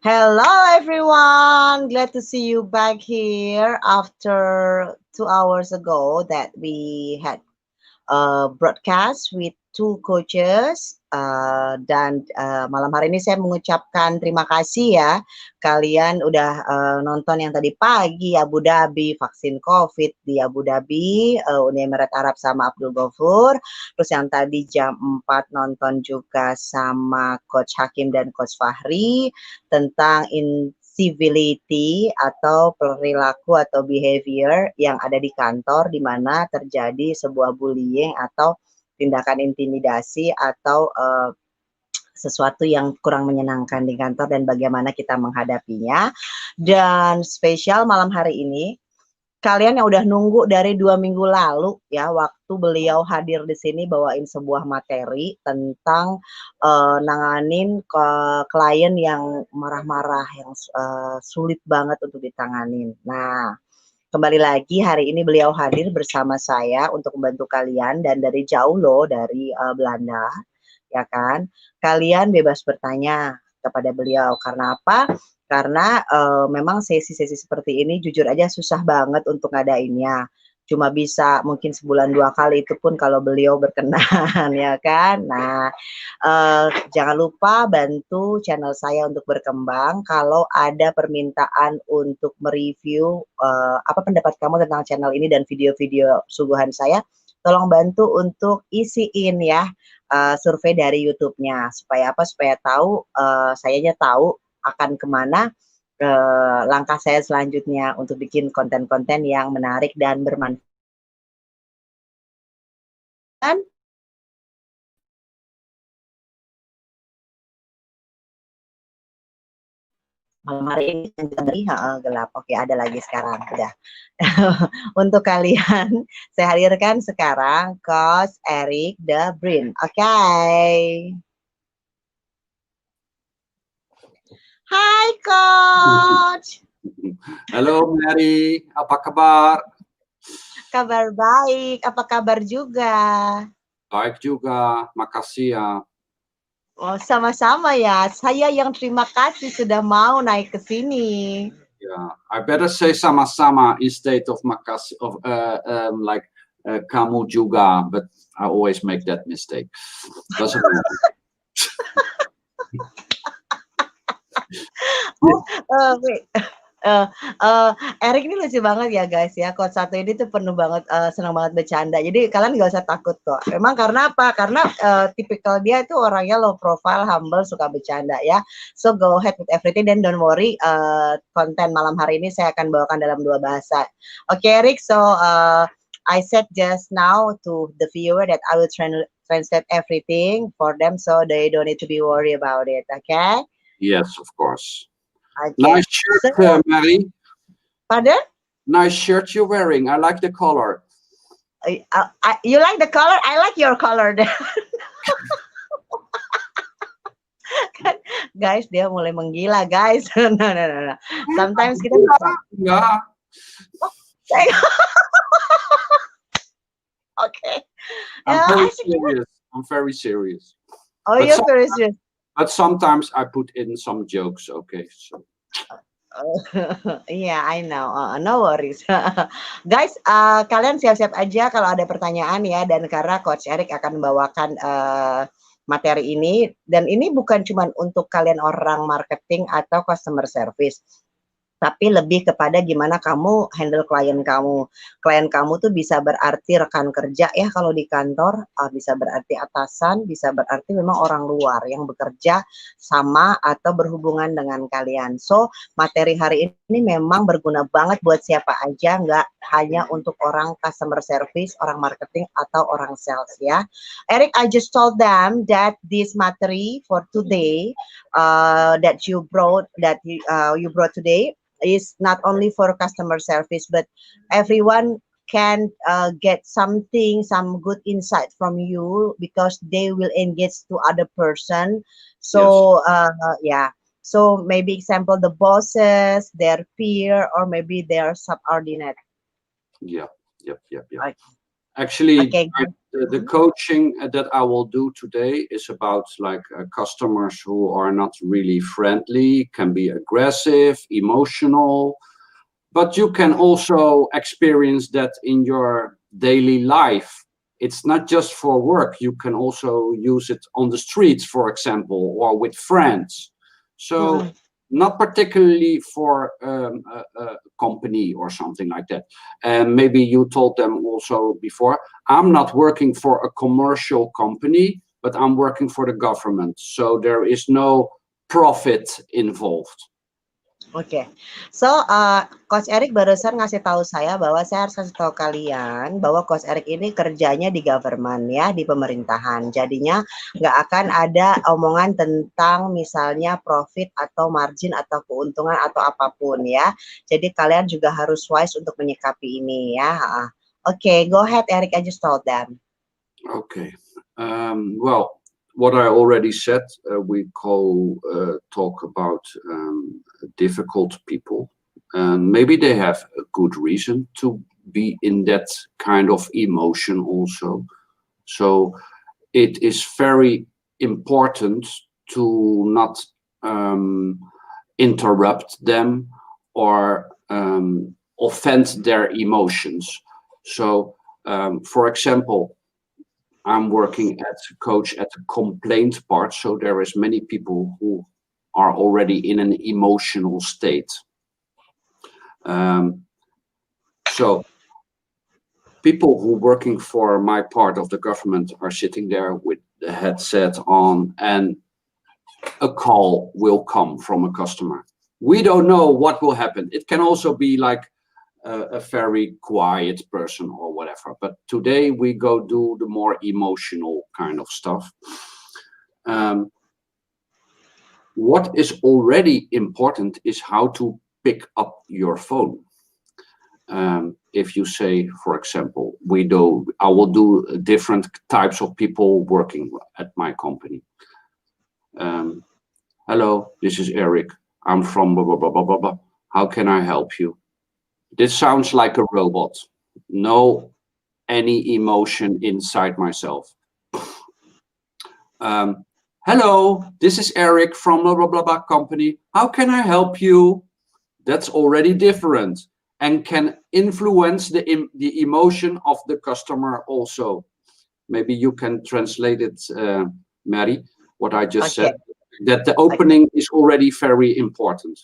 Hello, everyone. Glad to see you back here after 2 hours ago that we had a broadcast with two coaches. Dan malam hari ini saya mengucapkan terima kasih ya. Kalian udah nonton yang tadi pagi Abu Dhabi, vaksin COVID di Abu Dhabi, Uni Emirat Arab sama Abdul Ghafur. Terus yang tadi jam 4 nonton juga sama Coach Hakim dan Coach Fahri tentang civility atau perilaku atau behavior yang ada di kantor di mana terjadi sebuah bullying atau tindakan intimidasi atau sesuatu yang kurang menyenangkan di kantor dan bagaimana kita menghadapinya. Dan spesial malam hari ini, kalian yang udah nunggu dari 2 minggu lalu ya, waktu beliau hadir di sini bawain sebuah materi tentang nanganin ke klien yang marah-marah, yang sulit banget untuk ditanganin. Nah, kembali lagi hari ini beliau hadir bersama saya untuk membantu kalian dan dari jauh loh, dari Belanda, ya kan? Kalian bebas bertanya kepada beliau. Karena apa? Karena memang sesi-sesi seperti ini jujur aja susah banget untuk ngadainnya. Cuma bisa mungkin sebulan 2 kali, itu pun kalau beliau berkenan, ya kan? Nah, jangan lupa bantu channel saya untuk berkembang. Kalau ada permintaan untuk mereview apa pendapat kamu tentang channel ini dan video-video suguhan saya, tolong bantu untuk isiin ya survei dari YouTube-nya. Supaya apa? Supaya tahu, sayanya tahu akan kemana langkah saya selanjutnya untuk bikin konten-konten yang menarik dan bermanfaat. Malam hari ini gelap. Oke, ada lagi sekarang. Udah. Untuk kalian, saya hadirkan sekarang Coach Eric de Bruijn. Oke. Hai Coach. Halo Mary, apa kabar? Kabar baik, apa kabar juga? Baik juga, makasih ya. Oh, sama-sama ya. Saya yang terima kasih sudah mau naik ke sini. Yeah, I better say sama-sama instead of makasih of kamu juga, but I always make that mistake. Doesn't matter. Wait. Eric ini lucu banget ya guys ya. Coach satu ini tuh penuh banget, senang banget bercanda. Jadi kalian gak usah takut kok. Memang karena apa? Karena tipikal dia itu orangnya low profile, humble, suka bercanda ya. So go ahead with everything dan don't worry. Konten malam hari ini saya akan bawakan dalam 2 bahasa. Oke Eric, so I said just now to the viewer that I will translate everything for them so they don't need to be worried about it. Okay? Yes, of course. Okay. Nice shirt, Mary. Pardon? Nice shirt you're wearing. I like the color. You like the color? I like your color. Guys, dia mulai menggila, guys. No. Sometimes kita enggak. Okay. I'm very serious. Oh, you're very serious. But sometimes I put in some jokes. Okay, so. Yeah, I know. No worries. Guys, kalian siap-siap aja kalau ada pertanyaan ya. Dan karena Coach Eric akan membawakan materi ini. Dan ini bukan cuma untuk kalian orang marketing atau customer service. Tapi lebih kepada gimana kamu handle klien kamu. Klien kamu tuh bisa berarti rekan kerja ya kalau di kantor, bisa berarti atasan, bisa berarti memang orang luar yang bekerja sama atau berhubungan dengan kalian. So, materi hari ini memang berguna banget buat siapa aja, nggak hanya untuk orang customer service, orang marketing, atau orang sales ya. Eric, I just told them that this materi for today that you brought today is not only for customer service, but everyone can get something, some good insight from you because they will engage to other person. So yeah, so maybe example the bosses, their peer, or maybe their subordinate. Yep. Okay. Actually, Okay. the coaching that I will do today is about like customers who are not really friendly, can be aggressive, emotional, but you can also experience that in your daily life. It's not just for work. You can also use it on the streets, for example, or with friends. So Mm-mm. not particularly for a company or something like that. And maybe you told them also before, I'm not working for a commercial company, but I'm working for the government. So there is no profit involved. Oke, so Coach Eric barusan ngasih tahu saya bahwa saya harus kasih tahu kalian bahwa Coach Eric ini kerjanya di government ya, di pemerintahan. Jadinya nggak akan ada omongan tentang misalnya profit atau margin atau keuntungan atau apapun ya. Jadi kalian juga harus wise untuk menyikapi ini ya. Oke, go ahead Eric, I just told them. Okay. Well, what I already said, we talk about difficult people, and maybe they have a good reason to be in that kind of emotion also. So it is very important to not interrupt them or offend their emotions. So, for example, I'm working at coach at the complaint part, so there is many people who are already in an emotional state. Um, so people who working for my part of the government are sitting there with the headset on, and a call will come from a customer. We don't know what will happen. It can also be like a very quiet person or whatever. But today we go do the more emotional kind of stuff. Um, what is already important is how to pick up your phone. If you say, for example, I will do different types of people working at my company. Hello, this is Eric. I'm from blah, blah, blah, blah, blah, blah. How can I help you? This sounds like a robot. No any emotion inside myself. Hello, this is Eric from blah, blah, blah, blah company. How can I help you? That's already different and can influence the emotion of the customer also. Maybe you can translate it, Mary, what I just Oke. said, that the opening is already very important.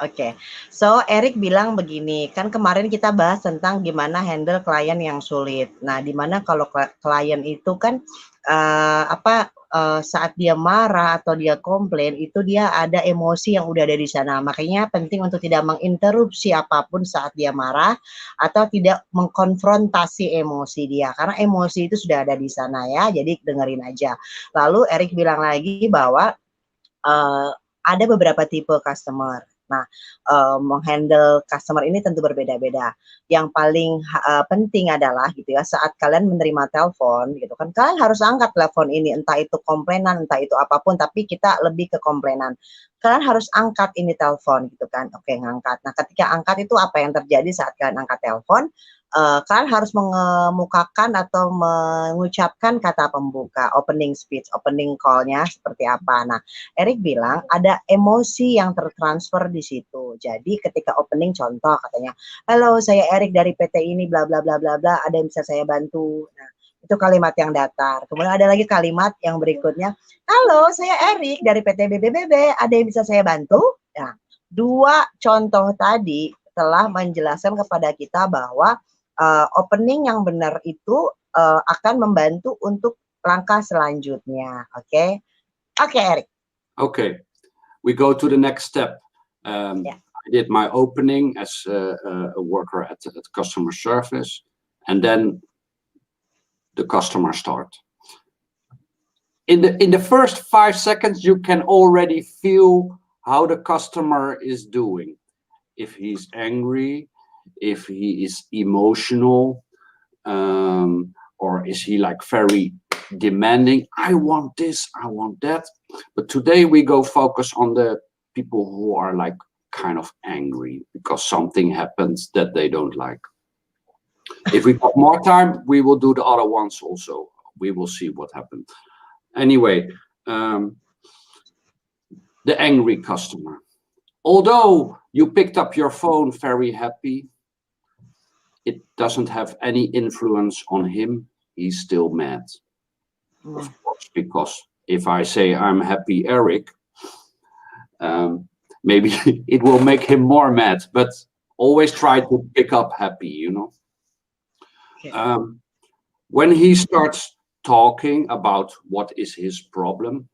Oke, so Eric bilang begini, kan kemarin kita bahas tentang gimana handle klien yang sulit. Nah, dimana kalau klien itu kan saat dia marah atau dia komplain itu dia ada emosi yang udah ada di sana. Makanya penting untuk tidak menginterupsi apapun saat dia marah atau tidak mengkonfrontasi emosi dia karena emosi itu sudah ada di sana ya. Jadi dengerin aja. Lalu Eric bilang lagi bahwa ada beberapa tipe customer. Nah, menghandle customer ini tentu berbeda-beda. Yang paling penting adalah gitu ya, saat kalian menerima telepon gitu kan, kalian harus angkat telepon ini, entah itu komplainan, entah itu apapun, tapi kita lebih ke komplainan. Kalian harus angkat ini telepon gitu kan. Oke, ngangkat. Nah, ketika angkat itu apa yang terjadi saat kalian angkat telepon? Kalian harus mengemukakan atau mengucapkan kata pembuka, opening speech, opening call-nya seperti apa. Nah, Eric bilang ada emosi yang tertransfer di situ. Jadi ketika opening contoh katanya, halo saya Eric dari PT ini bla bla bla bla bla, ada yang bisa saya bantu. Nah, itu kalimat yang datar. Kemudian ada lagi kalimat yang berikutnya, halo saya Eric dari PT BBBB, ada yang bisa saya bantu? Nah, dua contoh tadi telah menjelaskan kepada kita bahwa opening yang benar itu akan membantu untuk langkah selanjutnya. Oke, oke Eric. Okay, we go to the next step. Yeah. I did my opening as a worker at customer service, and then the customer start. In the first 5 seconds, you can already feel how the customer is doing. If he's angry, if he is emotional, or is he like very demanding, I want this, I want that. But today we go focus on the people who are like kind of angry because something happens that they don't like. If we got more time, we will do the other ones also. We will see what happens. Anyway, the angry customer. Although you picked up your phone very happy, it doesn't have any influence on him. He's still mad. Of course, because if I say I'm happy, Eric, maybe it will make him more mad. But always try to pick up happy, you know. Okay. When he starts talking about what is his problem,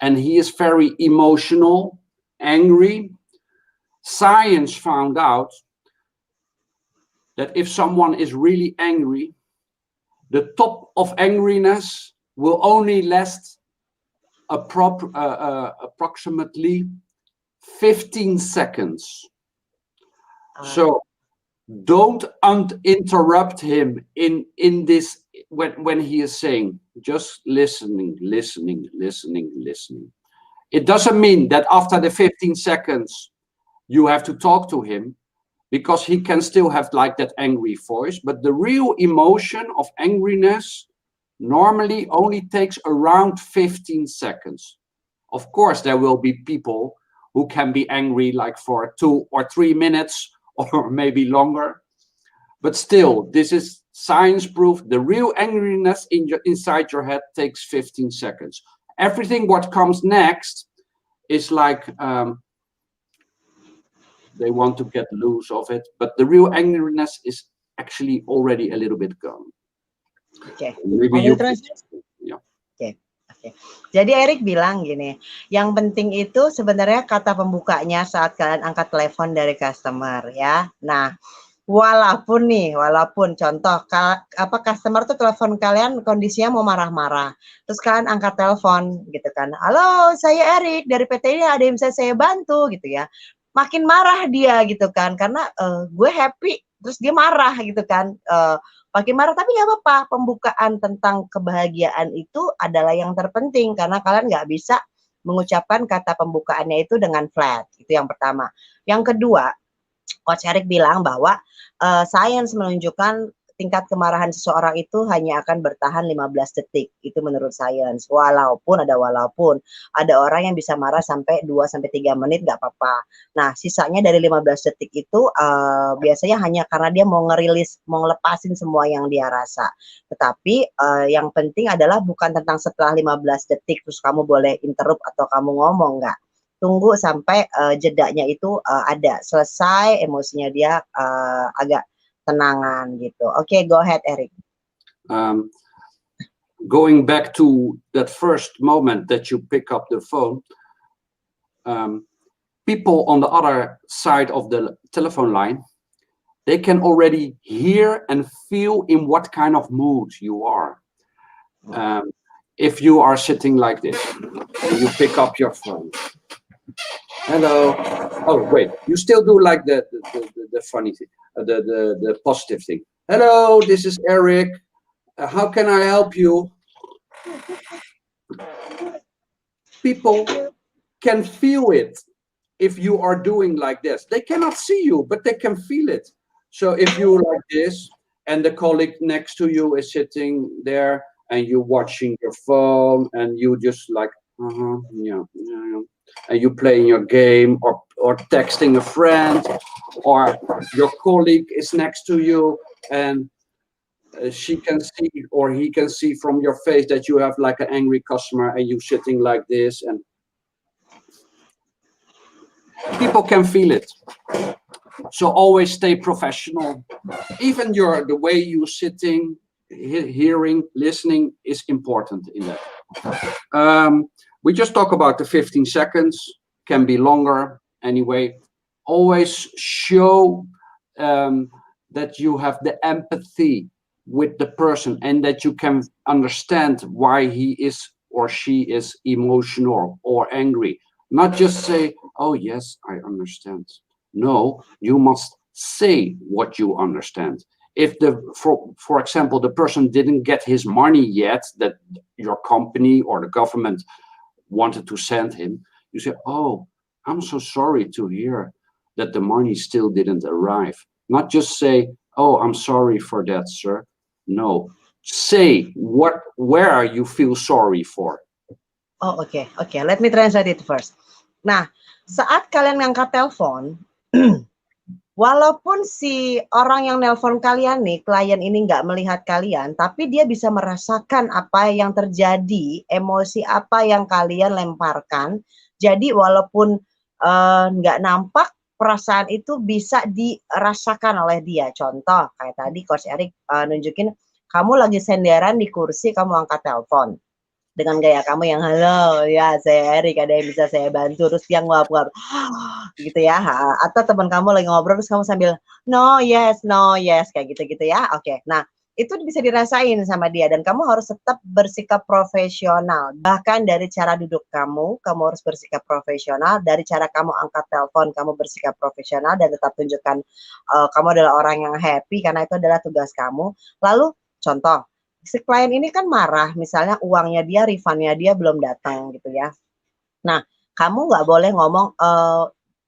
and he is very emotional, angry, science found out that if someone is really angry, the top of angriness will only last approximately 15 seconds. So don't interrupt him in this when he is saying, just listening. It doesn't mean that after the 15 seconds you have to talk to him, because he can still have like that angry voice, but the real emotion of angriness normally only takes around 15 seconds. Of course, there will be people who can be angry like for 2 or 3 minutes or maybe longer. But still, this is science proof. The real angriness inside your head takes 15 seconds. Everything what comes next is like they want to get loose of it. But the real angriness is actually already a little bit gone. Okay. Maybe I you will translate. yeah. Oke. Oke. Jadi Eric bilang gini, yang penting itu sebenarnya kata pembukanya saat kalian angkat telepon dari customer ya. Nah, walaupun contoh customer tuh telepon kalian kondisinya mau marah-marah. Terus kalian angkat telepon gitu kan. Halo, saya Eric dari PT ini, ada yang bisa saya bantu gitu ya. Makin marah dia gitu kan, karena gue happy terus dia marah gitu kan. Makin marah, tapi nggak apa-apa, pembukaan tentang kebahagiaan itu adalah yang terpenting karena kalian nggak bisa mengucapkan kata pembukaannya itu dengan flat. Itu yang pertama. Yang kedua, Coach Eric bilang bahwa sains menunjukkan tingkat kemarahan seseorang itu hanya akan bertahan 15 detik. Itu menurut sains. Walaupun ada orang yang bisa marah sampai 2-3 menit nggak apa-apa. Nah, sisanya dari 15 detik itu biasanya hanya karena dia mau ngelepasin semua yang dia rasa. Tetapi yang penting adalah bukan tentang setelah 15 detik terus kamu boleh interrupt atau kamu ngomong, nggak. Tunggu sampai jedanya itu ada, selesai emosinya dia agak tenangan gitu. Okay, go ahead, Eric. Going back to that first moment that you pick up the phone, people on the other side of the telephone line, they can already hear and feel in what kind of mood you are. If you are sitting like this, and you pick up your phone. Hello. Oh wait, you still do like the funny thing, the positive thing. Hello, this is Eric. How can I help you? People can feel it if you are doing like this. They cannot see you, but they can feel it. So if you like this, and the colleague next to you is sitting there, and you're watching your phone, and you just like, yeah. And you playing your game or texting a friend, or your colleague is next to you, and she can see or he can see from your face that you have like an angry customer, and you sitting like this, and people can feel it. So always stay professional. Even the way you're sitting, hearing, listening is important in that. We just talk about the 15 seconds, can be longer. Anyway, always show that you have the empathy with the person, and that you can understand why he is or she is emotional or angry. Not just say, oh yes, I understand. No, you must say what you understand. If for example, the person didn't get his money yet that your company or the government wanted to send him, you say, oh, I'm so sorry to hear that the money still didn't arrive. Not just say, Oh, I'm sorry for that, sir. No. Say where you feel sorry for. Oh, oke. Let me translate it first. Nah, saat kalian ngangkat telepon, walaupun si orang yang nelpon kalian nih, klien ini nggak melihat kalian, tapi dia bisa merasakan apa yang terjadi, emosi apa yang kalian lemparkan. Jadi walaupun nggak nampak, perasaan itu bisa dirasakan oleh dia. Contoh, kayak tadi Coach Eric nunjukin, kamu lagi senderan di kursi, kamu angkat telepon. Dengan gaya kamu yang halo ya saya Eric, ada yang bisa saya bantu, terus dia nguap-nguap gitu ya, atau teman kamu lagi ngobrol terus kamu sambil no yes kayak gitu ya. Oke, nah itu bisa dirasain sama dia dan kamu harus tetap bersikap profesional. Bahkan dari cara duduk kamu harus bersikap profesional, dari cara kamu angkat telepon kamu bersikap profesional dan tetap tunjukkan kamu adalah orang yang happy karena itu adalah tugas kamu. Lalu contoh, si klien ini kan marah, misalnya uangnya dia, refundnya dia belum datang gitu ya. Nah, kamu nggak boleh ngomong,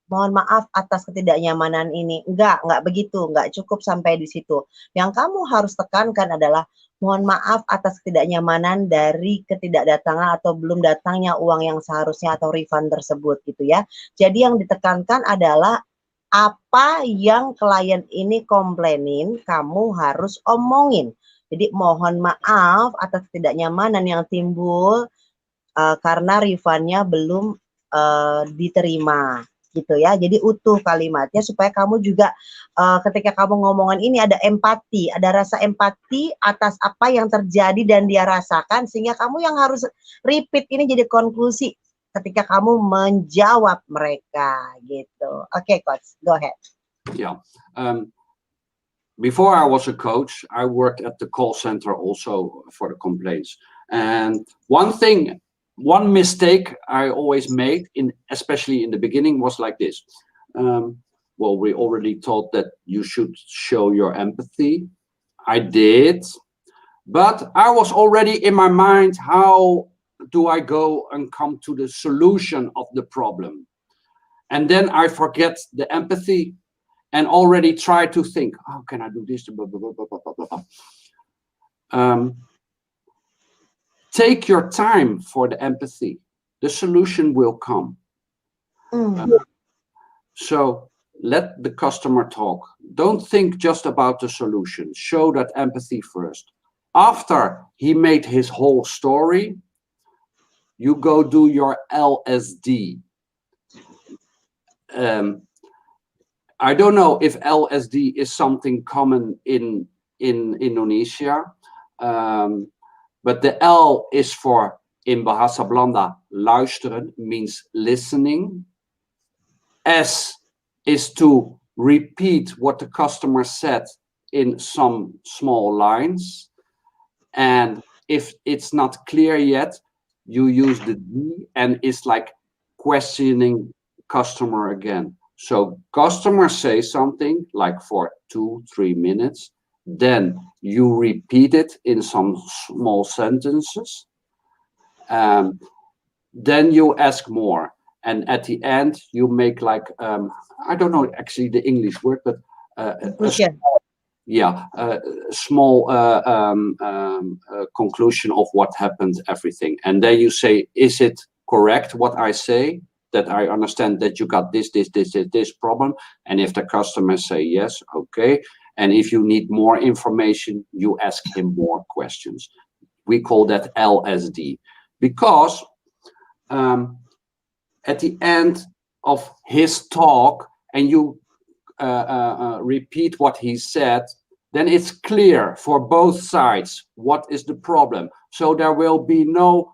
mohon maaf atas ketidaknyamanan ini. Enggak begitu, nggak cukup sampai di situ. Yang kamu harus tekankan adalah, mohon maaf atas ketidaknyamanan dari ketidakdatangan atau belum datangnya uang yang seharusnya atau refund tersebut gitu ya. Jadi yang ditekankan adalah apa yang klien ini komplainin, kamu harus omongin. Jadi mohon maaf atas ketidaknyamanan yang timbul karena refundnya belum diterima gitu ya. Jadi utuh kalimatnya supaya kamu juga ketika kamu ngomongan ini ada empati, ada rasa empati atas apa yang terjadi dan dia rasakan, sehingga kamu yang harus repeat ini jadi konklusi ketika kamu menjawab mereka gitu. Oke, Coach, go ahead. Yeah. Before I was a coach, I worked at the call center also for the complaints. And one mistake I always made, especially in the beginning, was like this. Well, we already taught that you should show your empathy. I did, but I was already in my mind, how do I go and come to the solution of the problem? And then I forget the empathy and already try to think, how can I do this? Blah, blah, blah, blah, blah, blah. Take your time for the empathy. The solution will come. So let the customer talk. Don't think just about the solution. Show that empathy first. After he made his whole story, you go do your LSD. I don't know if LSD is something common in Indonesia, but the L is for, in Bahasa Belanda, luisteren, means listening. S is to repeat what the customer said in some small lines. And if it's not clear yet, you use the D, and it's like questioning customer again. So customer says something like for 2-3 minutes, then you repeat it in some small sentences. Then you ask more, and at the end you make like I don't know actually the English word, but small conclusion of what happened, everything, and then you say, is it correct what I say? That I understand that you got this problem, and if the customer say yes, okay, and if you need more information, you ask him more questions. We call that LSD, because at the end of his talk, and you repeat what he said, then it's clear for both sides what is the problem. So there will be no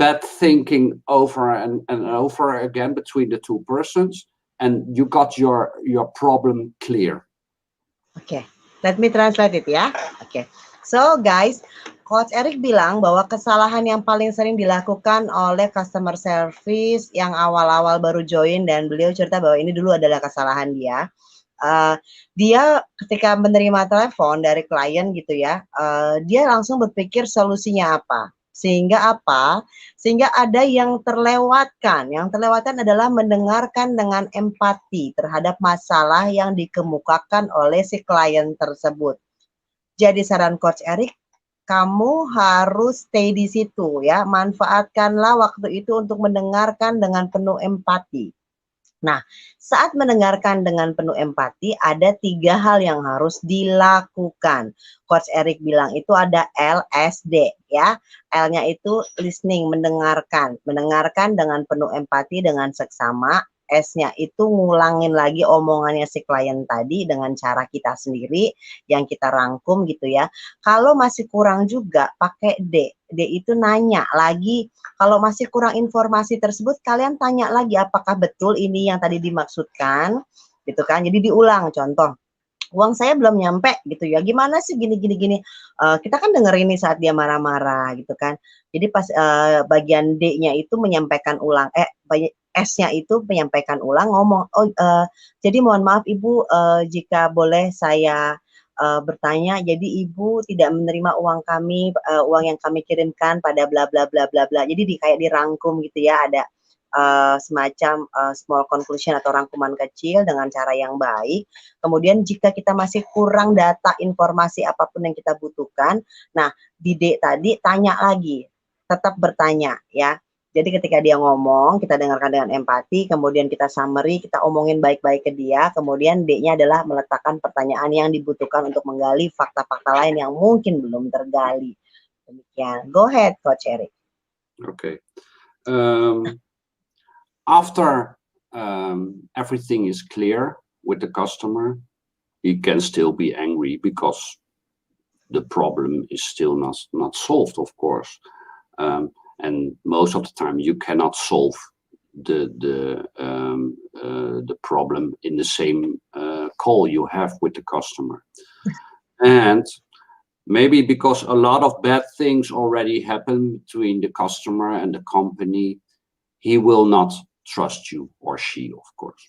bad thinking over and over again between the two persons, and you got your problem clear. Okay, let me translate it ya. Okay, so guys, Coach Eric bilang bahwa kesalahan yang paling sering dilakukan oleh customer service yang awal-awal baru join, dan beliau cerita bahwa ini dulu adalah kesalahan dia. Dia ketika menerima telepon dari klien gitu ya, dia langsung berpikir solusinya apa. Sehingga apa? Sehingga ada yang terlewatkan. Yang terlewatkan adalah mendengarkan dengan empati terhadap masalah yang dikemukakan oleh si klien tersebut. Jadi saran Coach Eric, kamu harus stay di situ ya. Manfaatkanlah waktu itu untuk mendengarkan dengan penuh empati. Nah, saat mendengarkan dengan penuh empati, ada 3 hal yang harus dilakukan. Coach Eric bilang itu ada LSD ya. L-nya itu listening, mendengarkan. Mendengarkan dengan penuh empati dengan seksama. S-nya itu ngulangin lagi omongannya si klien tadi dengan cara kita sendiri yang kita rangkum gitu ya. Kalau masih kurang juga pakai D. D itu nanya lagi. Kalau masih kurang informasi tersebut, kalian tanya lagi apakah betul ini yang tadi dimaksudkan, gitu kan? Jadi diulang. Contoh, uang saya belum nyampe gitu ya. Gimana sih gini gini gini? Kita kan dengerin nih saat dia marah-marah gitu kan. Jadi pas bagian D-nya itu menyampaikan ulang, S-nya itu menyampaikan ulang ngomong, oh jadi mohon maaf Ibu, jika boleh saya bertanya, jadi Ibu tidak menerima uang kami, uang yang kami kirimkan pada bla bla bla bla bla. Jadi kayak dirangkum gitu ya, ada semacam small conclusion atau rangkuman kecil dengan cara yang baik. Kemudian jika kita masih kurang data informasi apapun yang kita butuhkan, nah di D tadi tanya lagi, tetap bertanya ya. Jadi ketika dia ngomong, kita dengarkan dengan empati, kemudian kita summary, kita omongin baik-baik ke dia, kemudian D-nya adalah meletakkan pertanyaan yang dibutuhkan untuk menggali fakta-fakta lain yang mungkin belum tergali. Demikian. Go ahead, Coach Eric. Okay. After everything is clear with the customer, he can still be angry because the problem is still not solved, of course. And most of the time you cannot solve the problem in the same call you have with the customer. And maybe because a lot of bad things already happen between the customer and the company, he will not trust you, or she, of course.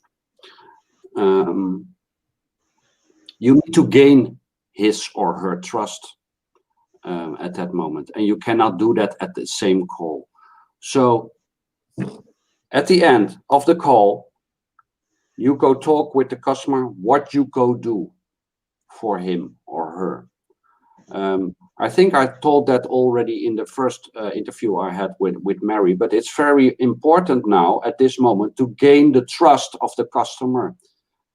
You need to gain his or her trust at that moment, and you cannot do that at the same call. So at the end of the call, you go talk with the customer what you go do for him or her. I think I told that already in the first interview I had with Mary, but it's very important now at this moment to gain the trust of the customer.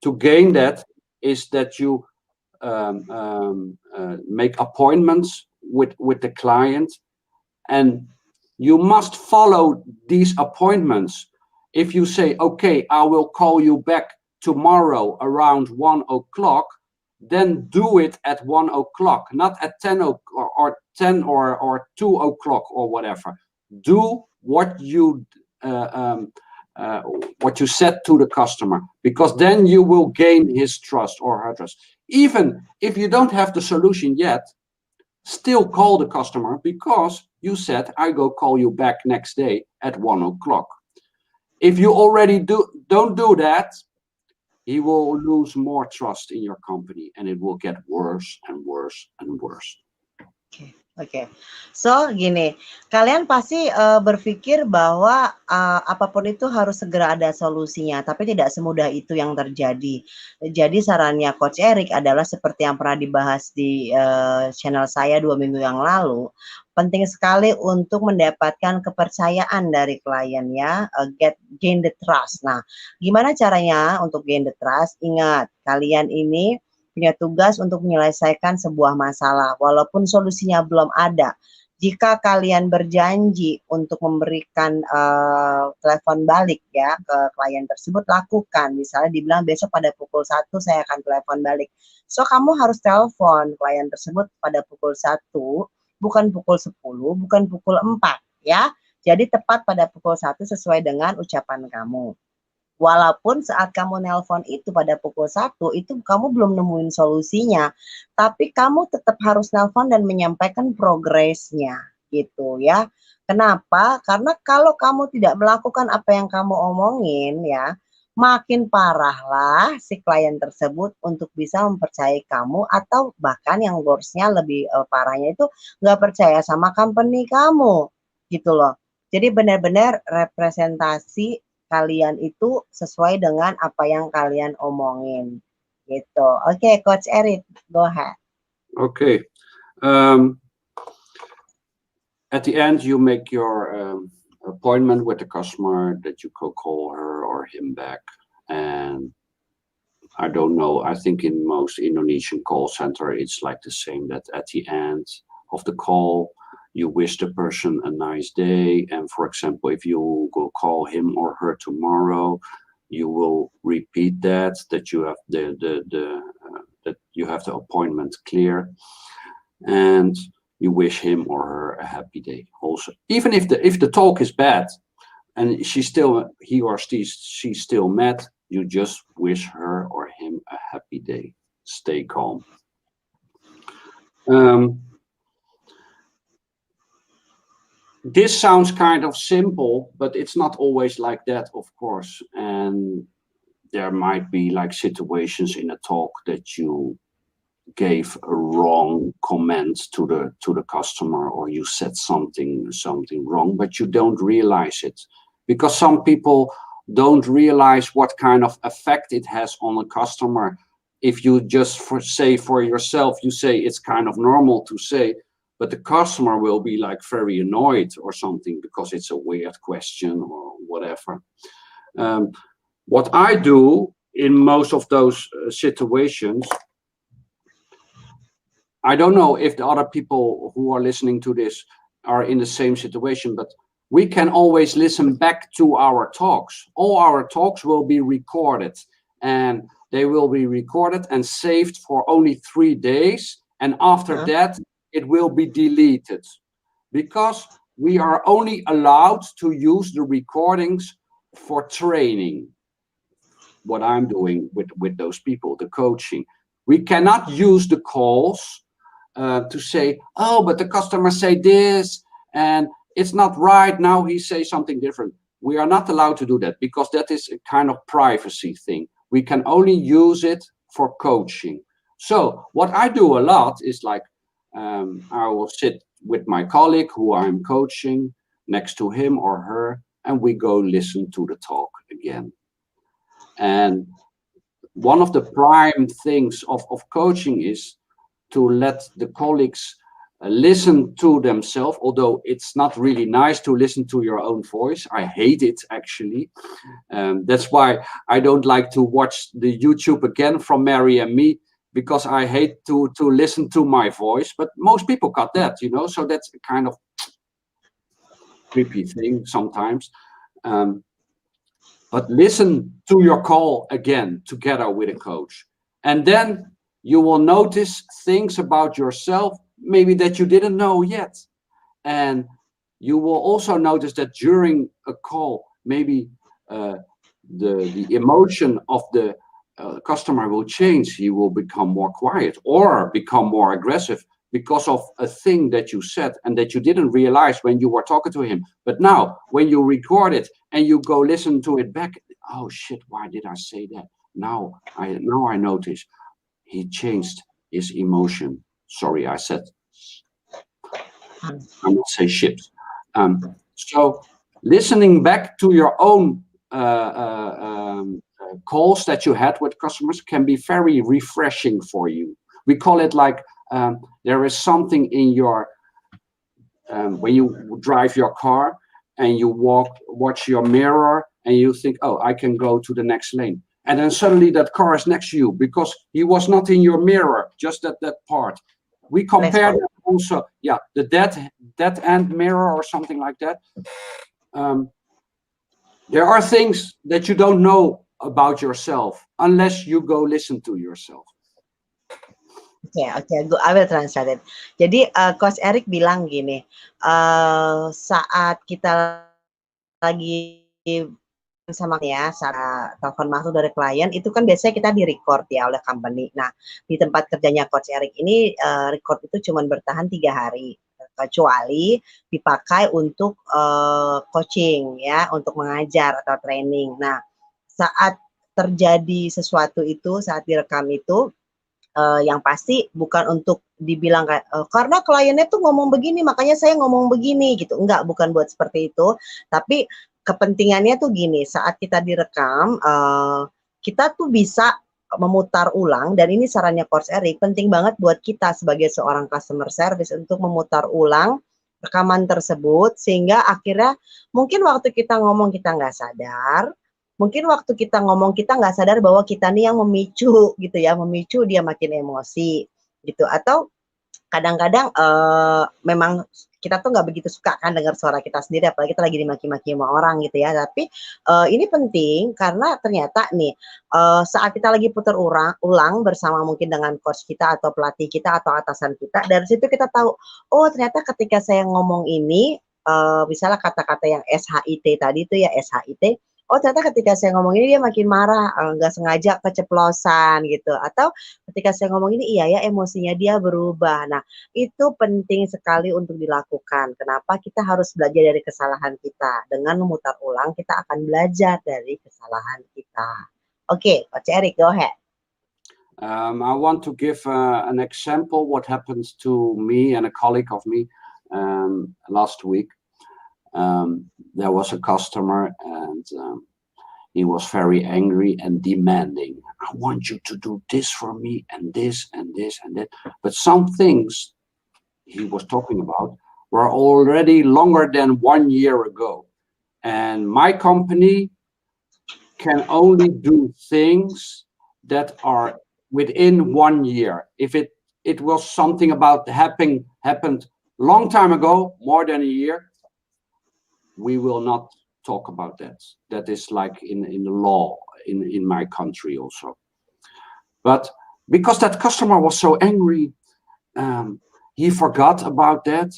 To gain that is that you make appointments with the client, and you must follow these appointments. If you say, okay, I will call you back tomorrow around 1 o'clock, then do it at 1 o'clock, not at 10 or 10 or 2 o'clock or whatever. Do what you said to the customer, because then you will gain his trust or her trust. Even if you don't have the solution yet, still call the customer, because you said, I go call you back next day at 1 o'clock. If you already don't do that, he will lose more trust in your company, and it will get worse and worse and worse. Oke. So gini, kalian pasti berpikir bahwa apapun itu harus segera ada solusinya, tapi tidak semudah itu yang terjadi. Jadi sarannya Coach Eric adalah seperti yang pernah dibahas di channel saya 2 minggu yang lalu. Penting sekali untuk mendapatkan kepercayaan dari klien ya, gain the trust. Nah, gimana caranya untuk gain the trust? Ingat, kalian ini punya tugas untuk menyelesaikan sebuah masalah, walaupun solusinya belum ada. Jika kalian berjanji untuk memberikan telepon balik ya ke klien tersebut, lakukan. Misalnya dibilang besok pada pukul 1 saya akan telepon balik. So, kamu harus telepon klien tersebut pada pukul 1, bukan pukul 10, bukan pukul 4 ya. Jadi tepat pada pukul 1 sesuai dengan ucapan kamu. Walaupun saat kamu nelpon itu pada pukul 1, itu kamu belum nemuin solusinya, tapi kamu tetap harus nelpon dan menyampaikan progresnya, gitu ya. Kenapa? Karena kalau kamu tidak melakukan apa yang kamu omongin ya, makin parahlah si klien tersebut untuk bisa mempercayai kamu, atau bahkan yang worst-nya lebih parahnya itu nggak percaya sama company kamu, gitu loh. Jadi benar-benar representasi kalian itu sesuai dengan apa yang kalian omongin, gitu. Oke, Coach Eric, go ahead. Okay. Um, at the end, you make your appointment with the customer that you could call her or him back. And I don't know, I think in most Indonesian call center, it's like the same, that at the end of the call, you wish the person a nice day. And for example, if you will call him or her tomorrow, you will repeat that you have that you have the appointment clear, and you wish him or her a happy day also. Even if the talk is bad and he or she's still mad, you just wish her or him a happy day. Stay calm. This sounds kind of simple, but it's not always like that, of course. And there might be like situations in a talk that you gave a wrong comment to the customer, or you said something wrong, but you don't realize it, because some people don't realize what kind of effect it has on a customer. If you just say for yourself, you say it's kind of normal to say, but the customer will be like very annoyed or something because it's a weird question or whatever. What I do in most of those situations, I don't know if the other people who are listening to this are in the same situation, but we can always listen back to our talks. All our talks will be recorded, and they will be recorded and saved for only 3 days. And after that, it will be deleted, because we are only allowed to use the recordings for training. What I'm doing with those people, the coaching. We cannot use the calls to say, oh, but the customer say this, and it's not right. Now he says something different. We are not allowed to do that, because that is a kind of privacy thing. We can only use it for coaching. So what I do a lot is like, I will sit with my colleague who I'm coaching next to him or her, and we go listen to the talk again. And one of the prime things of coaching is to let the colleagues listen to themselves, although it's not really nice to listen to your own voice. I hate it, actually. That's why I don't like to watch the YouTube again from Mary and me, because I hate to listen to my voice. But most people got that, you know, so that's a kind of creepy thing sometimes. But listen to your call again together with a coach, and then you will notice things about yourself maybe that you didn't know yet. And you will also notice that during a call, maybe the emotion of the customer will change. He will become more quiet or become more aggressive because of a thing that you said and that you didn't realize when you were talking to him. But now when you record it and you go listen to it back, oh shit, why did I say that? Now I notice he changed his emotion. Sorry, I said, I must say shit. So listening back to your own calls that you had with customers can be very refreshing for you. We call it like there is something in your when you drive your car and you watch your mirror and you think, oh, I can go to the next lane. And then suddenly that car is next to you because he was not in your mirror, just at that part. We compare that also, yeah, the dead end mirror or something like that. There are things that you don't know about yourself unless you go listen to yourself. Oke, I will translate it. Jadi Coach Eric bilang gini, saat kita lagi sama ya, saat telepon masuk dari klien itu kan biasanya kita di record ya oleh company. Nah, di tempat kerjanya Coach Eric ini record itu cuma bertahan 3 hari, kecuali dipakai untuk coaching ya, untuk mengajar atau training. Nah, saat terjadi sesuatu itu saat direkam itu, yang pasti bukan untuk dibilang kayak karena kliennya tuh ngomong begini makanya saya ngomong begini gitu, enggak, bukan buat seperti itu, tapi kepentingannya tuh gini, saat kita direkam kita tuh bisa memutar ulang, dan ini sarannya Coach Eric, penting banget buat kita sebagai seorang customer service untuk memutar ulang rekaman tersebut, sehingga akhirnya mungkin waktu kita ngomong kita nggak sadar, mungkin waktu kita ngomong kita nggak sadar bahwa kita nih yang memicu gitu ya, memicu dia makin emosi gitu, atau kadang-kadang memang kita tuh nggak begitu suka kan dengar suara kita sendiri, apalagi kita lagi dimaki-maki sama orang gitu ya. Tapi ini penting karena ternyata nih saat kita lagi putar ulang bersama mungkin dengan coach kita atau pelatih kita atau atasan kita, dari situ kita tahu, oh ternyata ketika saya ngomong ini, misalnya kata-kata yang SHIT tadi itu ya, SHIT, oh ternyata ketika saya ngomong ini dia makin marah, nggak sengaja keceplosan gitu, atau ketika saya ngomong ini iya ya emosinya dia berubah. Nah itu penting sekali untuk dilakukan. Kenapa? Kita harus belajar dari kesalahan kita. Dengan memutar ulang kita akan belajar dari kesalahan kita. Oke, Coach Eric, go ahead. I want to give an example what happened to me and a colleague of me last week. There was a customer and he was very angry and demanding. I want you to do this for me and this and this and that. But some things he was talking about were already longer than 1 year ago. And my company can only do things that are within 1 year. If it was something about happened long time ago, more than a year, we will not talk about that. That is like in the law in my country also. But because that customer was so angry, he forgot about that,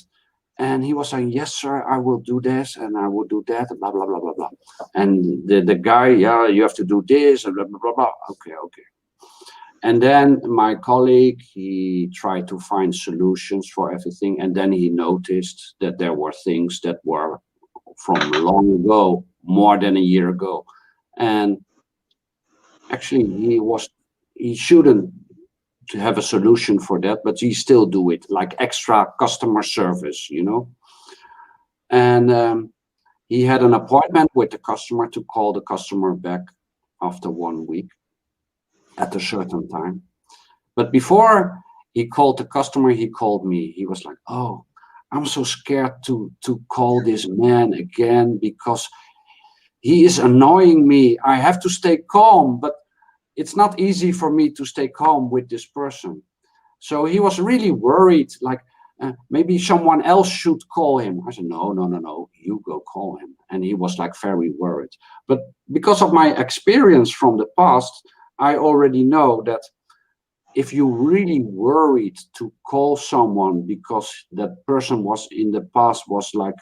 and he was saying, yes sir, I will do this and I will do that, blah blah blah blah blah. And the guy, yeah, you have to do this and blah blah blah blah. Okay. And then my colleague, he tried to find solutions for everything, and then he noticed that there were things that were from long ago, more than a year ago. And actually he shouldn't have a solution for that, but he still do it, like extra customer service, And he had an appointment with the customer to call the customer back after 1 week at a certain time. But before he called the customer, he called me. He was like, oh, I'm so scared to call this man again because he is annoying me. I have to stay calm, but it's not easy for me to stay calm with this person. So he was really worried, like maybe someone else should call him. I said, no, you go call him. And he was like very worried. But because of my experience from the past, I already know that if you really worried to call someone because that person was in the past was like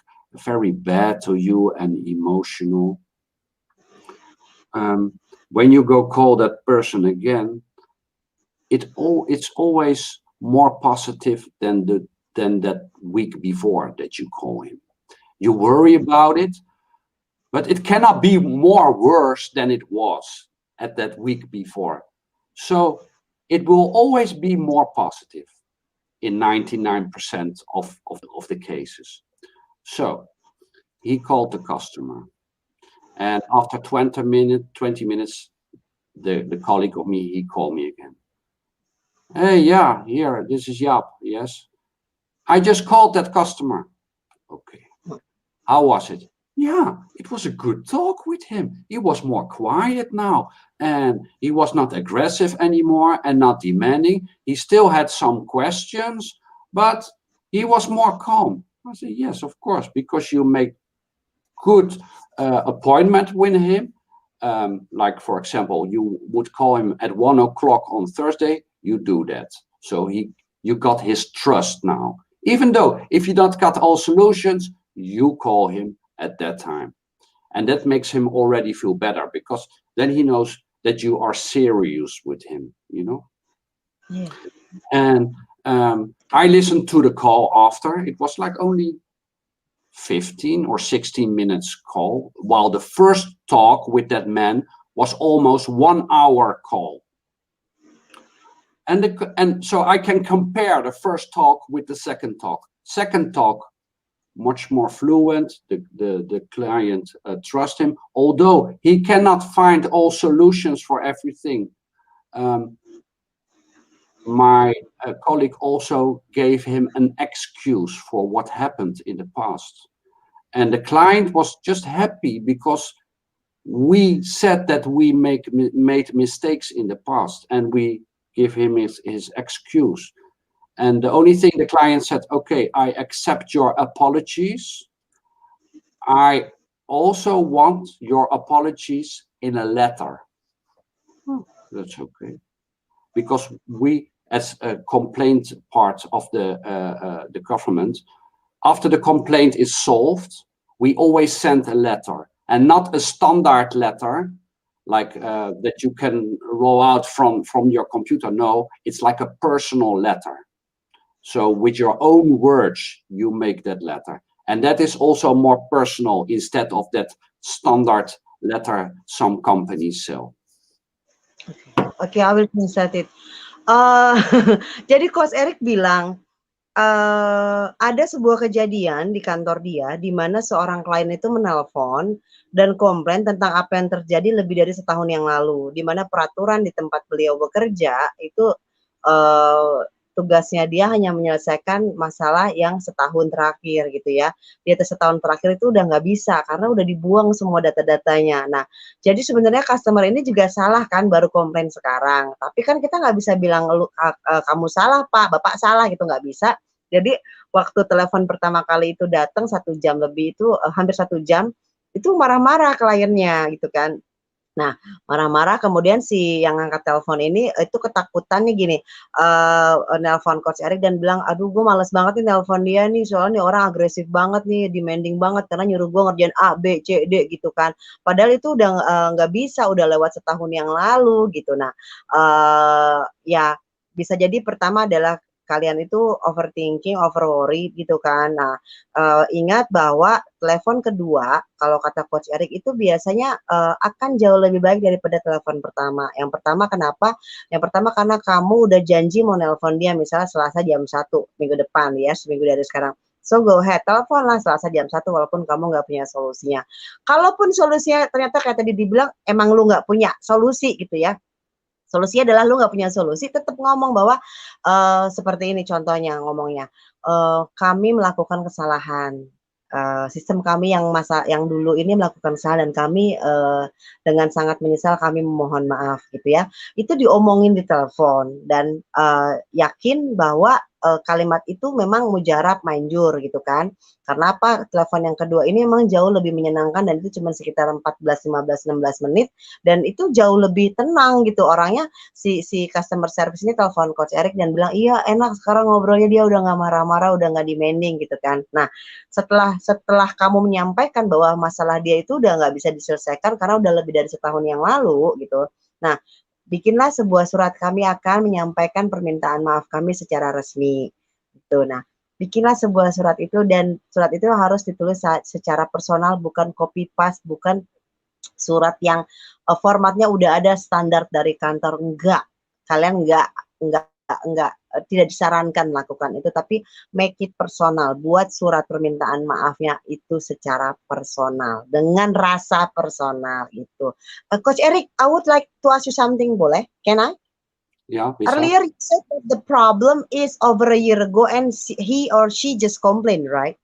very bad to you and emotional, when you go call that person again, it's always more positive than that week before that you call him. You worry about it, but it cannot be more worse than it was at that week before. So it will always be more positive in 99% of the cases. So he called the customer, and after 20 minutes, the colleague of me, he called me again. Hey, yeah, here, this is Jaap. Yes, I just called that customer. Okay, how was it? Yeah, it was a good talk with him. He was more quiet now, and he was not aggressive anymore and not demanding. He still had some questions, but he was more calm. I said, yes, of course, because you make good appointment with him. Like, for example, you would call him at 1 o'clock on Thursday. You do that. So you got his trust now. Even though if you don't got all solutions, you call him at that time. And that makes him already feel better, because then he knows that you are serious with him, Yeah. And I listened to the call after. It was like only 15 or 16 minutes call, while the first talk with that man was almost 1 hour call. And so I can compare the first talk with the second talk. Second talk, much more fluent. The client trusts him, although he cannot find all solutions for everything. My colleague also gave him an excuse for what happened in the past. And the client was just happy because we said that we made mistakes in the past, and we give him his excuse. And the only thing the client said, okay, I accept your apologies. I also want your apologies in a letter. That's okay. Because we, as a complaint part of the government, after the complaint is solved, we always send a letter, and not a standard letter like that you can roll out from your computer. No, it's like a personal letter. So with your own words, you make that letter. And that is also more personal instead of that standard letter some companies sell. Okay, I will translate it. Uh, jadi Coach Eric bilang, ada sebuah kejadian di kantor dia, di mana seorang klien itu menelpon dan komplain tentang apa yang terjadi lebih dari setahun yang lalu, di mana peraturan di tempat beliau bekerja itu tugasnya dia hanya menyelesaikan masalah yang setahun terakhir gitu ya. Di atas setahun terakhir itu udah nggak bisa karena udah dibuang semua data-datanya. Nah, jadi sebenarnya customer ini juga salah kan, baru komplain sekarang. Tapi kan kita nggak bisa bilang kamu salah Pak, Bapak salah gitu, nggak bisa. Jadi waktu telepon pertama kali itu datang 1 jam lebih itu hampir 1 jam itu marah-marah kliennya gitu kan. Nah, marah-marah kemudian si yang angkat telepon ini itu ketakutan nih gini, nelpon Coach Eric dan bilang, "Aduh gue males banget nih nelpon dia nih, soalnya nih orang agresif banget nih, demanding banget karena nyuruh gue ngerjain A, B, C, D," gitu kan. Padahal itu udah nggak bisa, udah lewat setahun yang lalu gitu. Nah, ya bisa jadi pertama adalah kalian itu overthinking, over worry gitu kan. Nah, ingat bahwa telepon kedua, kalau kata Coach Eric itu biasanya akan jauh lebih baik daripada telepon pertama. Yang pertama kenapa? Yang pertama karena kamu udah janji mau nelpon dia misalnya Selasa jam 1 minggu depan ya, seminggu dari sekarang. So go ahead, teleponlah Selasa jam 1 walaupun kamu nggak punya solusinya. Kalaupun solusinya ternyata kayak tadi dibilang emang lu nggak punya solusi gitu ya. Solusinya adalah lu nggak punya solusi, tetap ngomong bahwa seperti ini contohnya ngomongnya, kami melakukan kesalahan, sistem kami yang dulu ini melakukan kesalahan dan kami dengan sangat menyesal kami memohon maaf gitu ya. Itu diomongin di telepon dan yakin bahwa kalimat itu memang mujarab manjur gitu kan. Karena apa? Telepon yang kedua ini memang jauh lebih menyenangkan dan itu cuma sekitar 14, 15, 16 menit dan itu jauh lebih tenang gitu orangnya. Si customer service ini telepon Coach Eric dan bilang, "Iya enak sekarang ngobrolnya, dia udah nggak marah-marah, udah nggak demanding," gitu kan. Nah, setelah kamu menyampaikan bahwa masalah dia itu udah nggak bisa diselesaikan karena udah lebih dari setahun yang lalu gitu. Nah, bikinlah sebuah surat, kami akan menyampaikan permintaan maaf kami secara resmi gitu. Nah, bikinlah sebuah surat itu dan surat itu harus ditulis secara personal, bukan copy paste, bukan surat yang formatnya udah ada standar dari kantor. Enggak, kalian enggak tidak disarankan melakukan itu, tapi make it personal, buat surat permintaan maafnya itu secara personal dengan rasa personal itu. Coach Eric, I would like to ask you something, boleh? Can I? Yeah, bisa. Earlier you said that the problem is over a year ago and he or she just complained, right?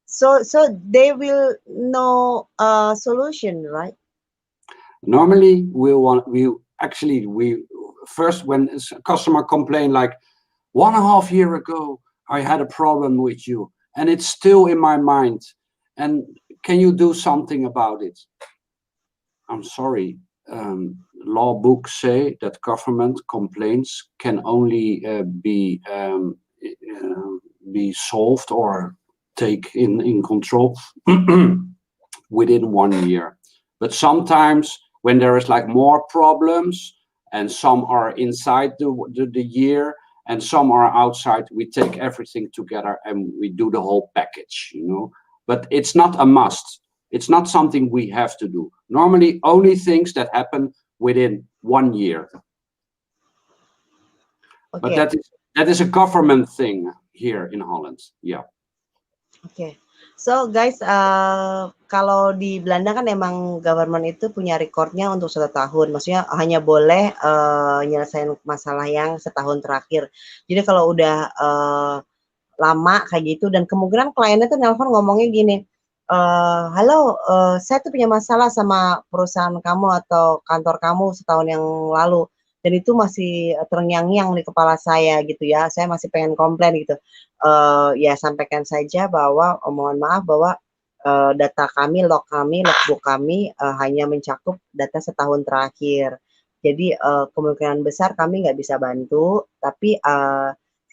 So they will know a solution, right? Normally we first, when a customer complain like 1.5 years ago I had a problem with you and it's still in my mind, and can you do something about it? I'm sorry, law books say that government complaints can only be solved or take in control within 1 year. But sometimes when there is like more problems and some are inside the year and some are outside, we take everything together and we do the whole package, you know. But it's not a must. It's not something we have to do. Normally, only things that happen within 1 year. But Oke. that is a government thing here in Holland. Yeah. Oke. So guys, kalau di Belanda kan emang government itu punya recordnya untuk 1 tahun. Maksudnya hanya boleh nyelesain masalah yang setahun terakhir. Jadi kalau udah lama kayak gitu dan kemungkinan kliennya tuh nelpon ngomongnya gini, halo, saya tuh punya masalah sama perusahaan kamu atau kantor kamu setahun yang lalu dan itu masih terngiang-ngiang di kepala saya gitu ya, saya masih pengen komplain gitu. Ya sampaikan saja bahwa mohon maaf bahwa data kami, logbook kami hanya mencakup data setahun terakhir. Jadi kemungkinan besar kami nggak bisa bantu, tapi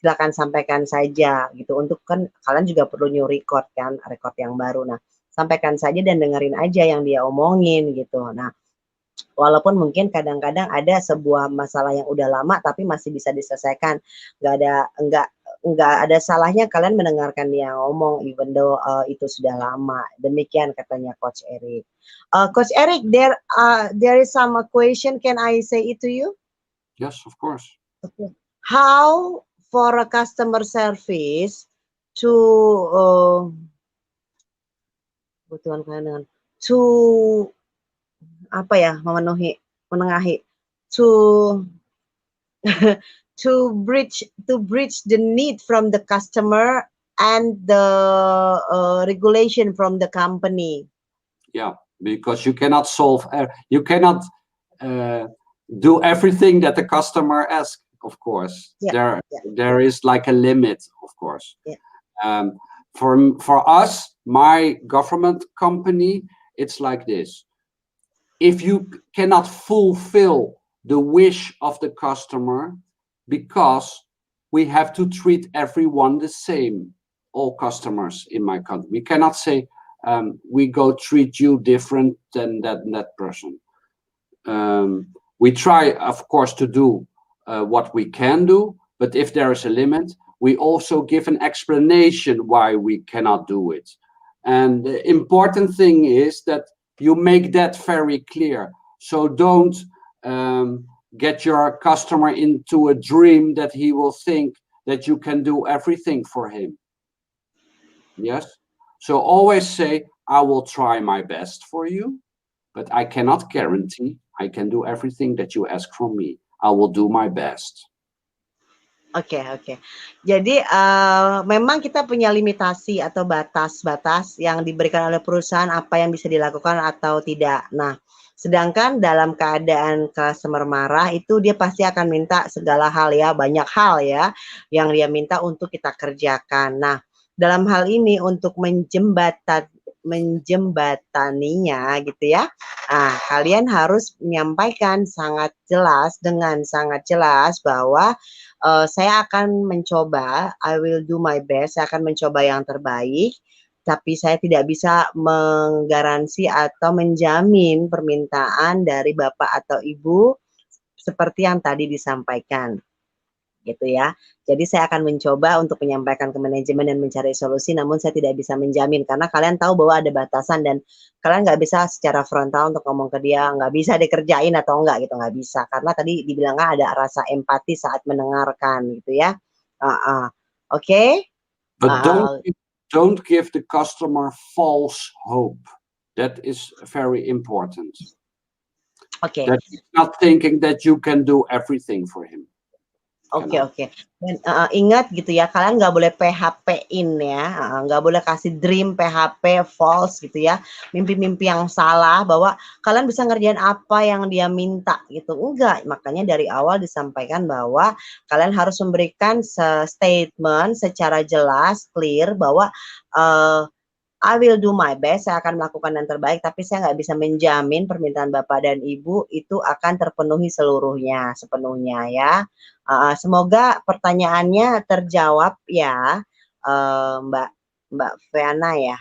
silakan sampaikan saja gitu. Untuk kan kalian juga perlu new record kan, record yang baru. Nah, sampaikan saja dan dengerin aja yang dia omongin gitu. Nah, walaupun mungkin kadang-kadang ada sebuah masalah yang udah lama tapi masih bisa diselesaikan. Nggak ada salahnya kalian mendengarkan dia ngomong even though itu sudah lama. Demikian katanya Coach Eric. Coach Eric, there is some question. Can I say it to you? Yes, of course. Okay. How for a customer service to kebutuhan kalian dengan to apa ya menengahi to to bridge the need from the customer and the regulation from the company. Yeah, because you cannot solve, you cannot do everything that the customer asks. Of course, Yeah, there is like a limit, of course. Yeah. For us, my government company, it's like this. If you cannot fulfill the wish of the customer, because we have to treat everyone the same, all customers in my country. We cannot say we go treat you different than that person. We try, of course, to do what we can do, but if there is a limit, we also give an explanation why we cannot do it. And the important thing is that you make that very clear. So don't get your customer into a dream that he will think that you can do everything for him. Yes. So always say, I will try my best for you, but I cannot guarantee I can do everything that you ask from me. I will do my best. Oke. Jadi memang kita punya limitasi atau batas-batas yang diberikan oleh perusahaan apa yang bisa dilakukan atau tidak. Nah, sedangkan dalam keadaan customer marah itu dia pasti akan minta segala hal ya, banyak hal ya yang dia minta untuk kita kerjakan. Nah, dalam hal ini untuk menjembataninya gitu ya. Kalian harus menyampaikan dengan sangat jelas bahwa saya akan mencoba, I will do my best, saya akan mencoba yang terbaik, tapi saya tidak bisa menggaransi atau menjamin permintaan dari Bapak atau Ibu seperti yang tadi disampaikan. Gitu ya. Jadi saya akan mencoba untuk menyampaikan ke manajemen dan mencari solusi, namun saya tidak bisa menjamin karena kalian tahu bahwa ada batasan dan kalian nggak bisa secara frontal untuk ngomong ke dia nggak bisa dikerjain atau enggak gitu, nggak bisa karena tadi dibilangnya ada rasa empati saat mendengarkan gitu ya. Oke. But don't give the customer false hope. That is very important. Okay. That he's not thinking that you can do everything for him. Oke. Dan ingat gitu ya, kalian nggak boleh PHP-in ya, nggak boleh kasih dream PHP false gitu ya, mimpi-mimpi yang salah bahwa kalian bisa ngerjain apa yang dia minta gitu, enggak. Makanya dari awal disampaikan bahwa kalian harus memberikan statement secara jelas, clear bahwa I will do my best, saya akan melakukan yang terbaik, tapi saya nggak bisa menjamin permintaan Bapak dan Ibu itu akan terpenuhi sepenuhnya ya. Semoga pertanyaannya terjawab ya, Mbak Feana ya.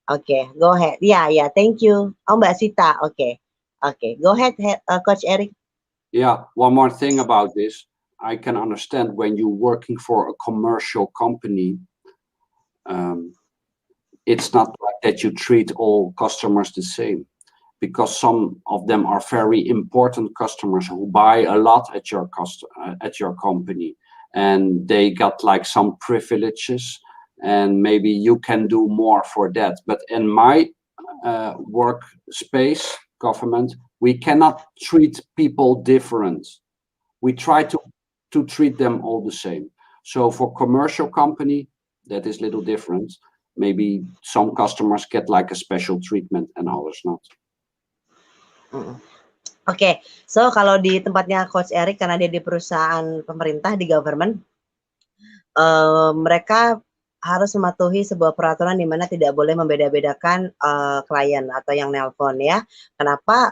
Oke, go ahead. Ya, thank you. Oh, Mbak Sita, oke. Go ahead, Coach Eric. Yeah, one more thing about this. I can understand when you're working for a commercial company, it's not like that you treat all customers the same, because some of them are very important customers who buy a lot at your at your company, and they got like some privileges, and maybe you can do more for that. But in my workspace government, we cannot treat people different. We try to treat them all the same. So for commercial company, that is little different. Maybe some customers get like a special treatment and others not. Mm. Oke, so kalau di tempatnya Coach Eric, karena dia di perusahaan pemerintah, di government, mereka harus mematuhi sebuah peraturan di mana tidak boleh membeda-bedakan klien atau yang nelpon ya. Kenapa?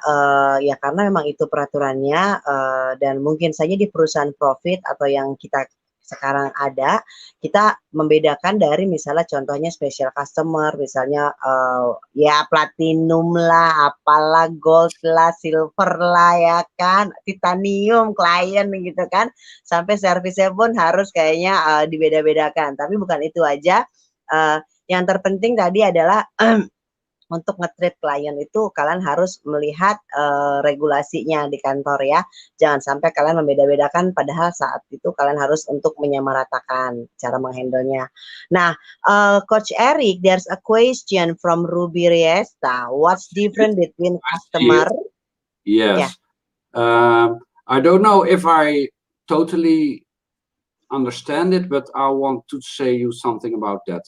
Ya karena memang itu peraturannya, dan mungkin saja di perusahaan profit atau yang kita sekarang ada, kita membedakan dari misalnya contohnya special customer, misalnya ya platinum lah, apalah, gold lah, silver lah ya kan, titanium klien gitu kan, sampai servisnya pun harus kayaknya dibeda-bedakan. Tapi bukan itu aja, yang terpenting tadi adalah untuk nge-treat klien itu kalian harus melihat regulasinya di kantor ya. Jangan sampai kalian membeda-bedakan padahal saat itu kalian harus untuk menyamaratakan cara menghandlenya. Nah, Coach Eric, there's a question from Ruby Riesta. What's different between customer? Yes. Yeah. I don't know if I totally understand it, but I want to say you something about that.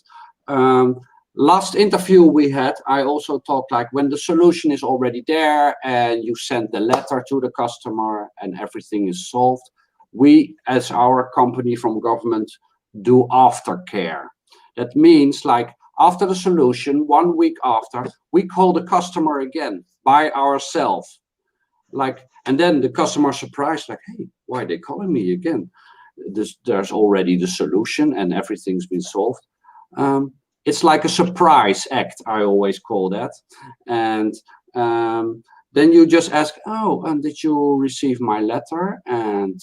Last interview we had, I also talked like when the solution is already there and you send the letter to the customer and everything is solved, we as our company from government do aftercare. That means like after the solution, 1 week after, we call the customer again by ourselves. Like, and then the customer surprised, like, hey, why are they calling me again? There's already the solution and everything's been solved. It's like a surprise act, I always call that. And then you just ask, oh, and did you receive my letter? And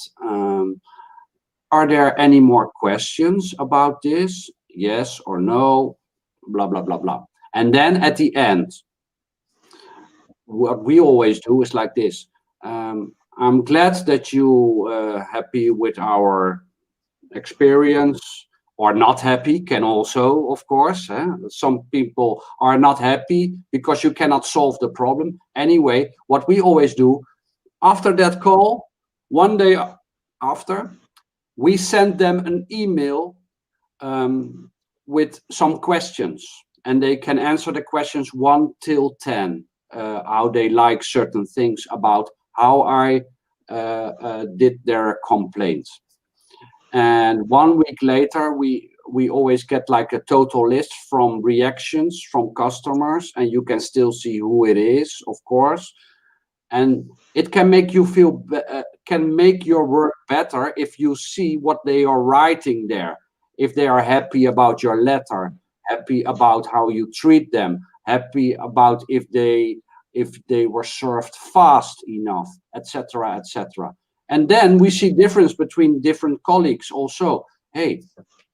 are there any more questions about this? Yes or no, blah, blah, blah, blah. And then at the end, what we always do is like this. I'm glad that you happy with our experience, or not happy can also, of course. Some people are not happy because you cannot solve the problem. Anyway, what we always do, after that call, 1 day after, we send them an email with some questions. And they can answer the questions 1 till 10, how they like certain things about how I did their complaints. And 1 week later, we always get like a total list from reactions from customers, and you can still see who it is, of course. And it can make you feel, can make your work better if you see what they are writing there. If they are happy about your letter, happy about how you treat them, happy about if they were served fast enough, etc., etc. And then we see difference between different colleagues also. Hey,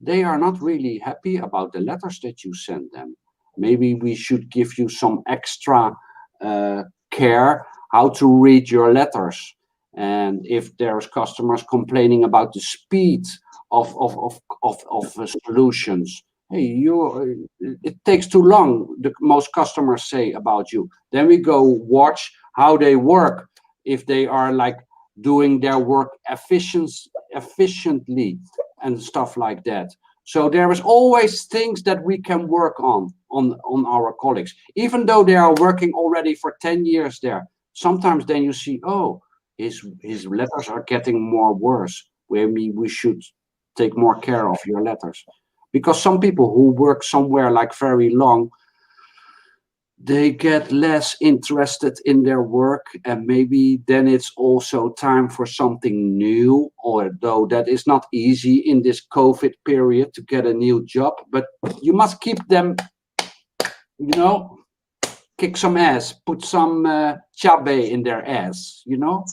they are not really happy about the letters that you send them. Maybe we should give you some extra care how to read your letters. And if there's customers complaining about the speed of solutions, hey, it takes too long, most customers say about you. Then we go watch how they work, if they are like doing their work efficiently and stuff like that. So there is always things that we can work on our colleagues, even though they are working already for 10 years there. Sometimes then you see, oh, his letters are getting more worse. Maybe we should take more care of your letters. Because some people who work somewhere like very long, they get less interested in their work, and maybe then it's also time for something new, although that is not easy in this COVID period to get a new job. But you must keep them, you know, kick some ass, put some chabe in their ass, you know.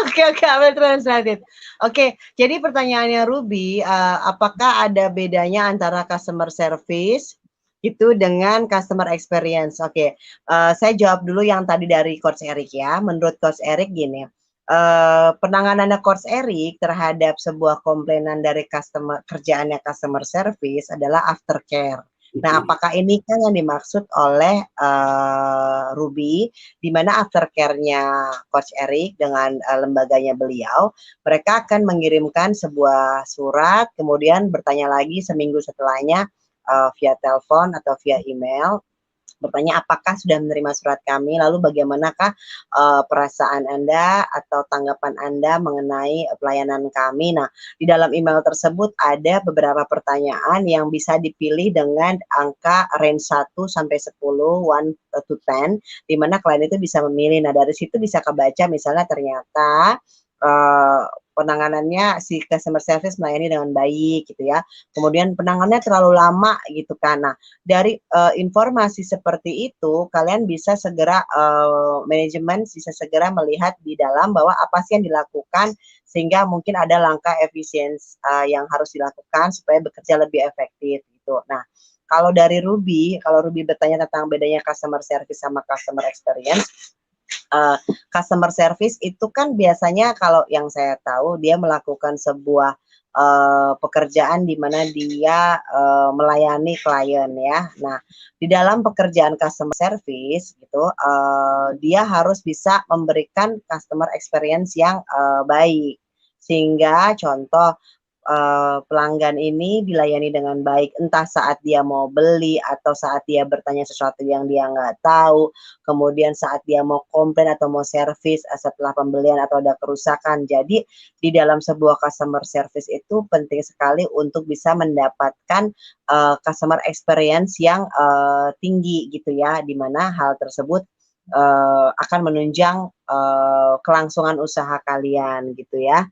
Oke, oke, I will translate it. Oke, jadi pertanyaannya Ruby, apakah ada bedanya antara customer service itu dengan customer experience? Oke, saya jawab dulu yang tadi dari Coach Eric ya. Menurut Coach Eric gini, penanganannya Coach Eric terhadap sebuah komplainan dari kerjaannya customer service adalah aftercare. Nah, apakah ini kan yang dimaksud oleh Ruby, di mana aftercare-nya Coach Eric dengan lembaganya beliau, mereka akan mengirimkan sebuah surat, kemudian bertanya lagi seminggu setelahnya via telepon atau via email, bertanya apakah sudah menerima surat kami, lalu bagaimanakah perasaan Anda atau tanggapan Anda mengenai pelayanan kami. Nah, di dalam email tersebut ada beberapa pertanyaan yang bisa dipilih dengan angka range 1 sampai 10, 1 to 10, di mana klien itu bisa memilih. Nah, dari situ bisa kebaca misalnya ternyata penanganannya si customer service melayani dengan baik gitu ya. Kemudian penanganannya terlalu lama gitu kan. Nah, dari informasi seperti itu kalian bisa segera manajemen bisa segera melihat di dalam bahwa apa sih yang dilakukan sehingga mungkin ada langkah efisiensi yang harus dilakukan supaya bekerja lebih efektif gitu. Nah, kalau dari Ruby, kalau Ruby bertanya tentang bedanya customer service sama customer experience, customer service itu kan biasanya kalau yang saya tahu dia melakukan sebuah pekerjaan di mana dia melayani klien ya. Nah, di dalam pekerjaan customer service gitu, dia harus bisa memberikan customer experience yang baik. Sehingga contoh pelanggan ini dilayani dengan baik, entah saat dia mau beli atau saat dia bertanya sesuatu yang dia nggak tahu, kemudian saat dia mau komplain atau mau servis setelah pembelian atau ada kerusakan. Jadi di dalam sebuah customer service itu penting sekali untuk bisa mendapatkan customer experience yang tinggi gitu ya, di mana hal tersebut akan menunjang kelangsungan usaha kalian gitu ya.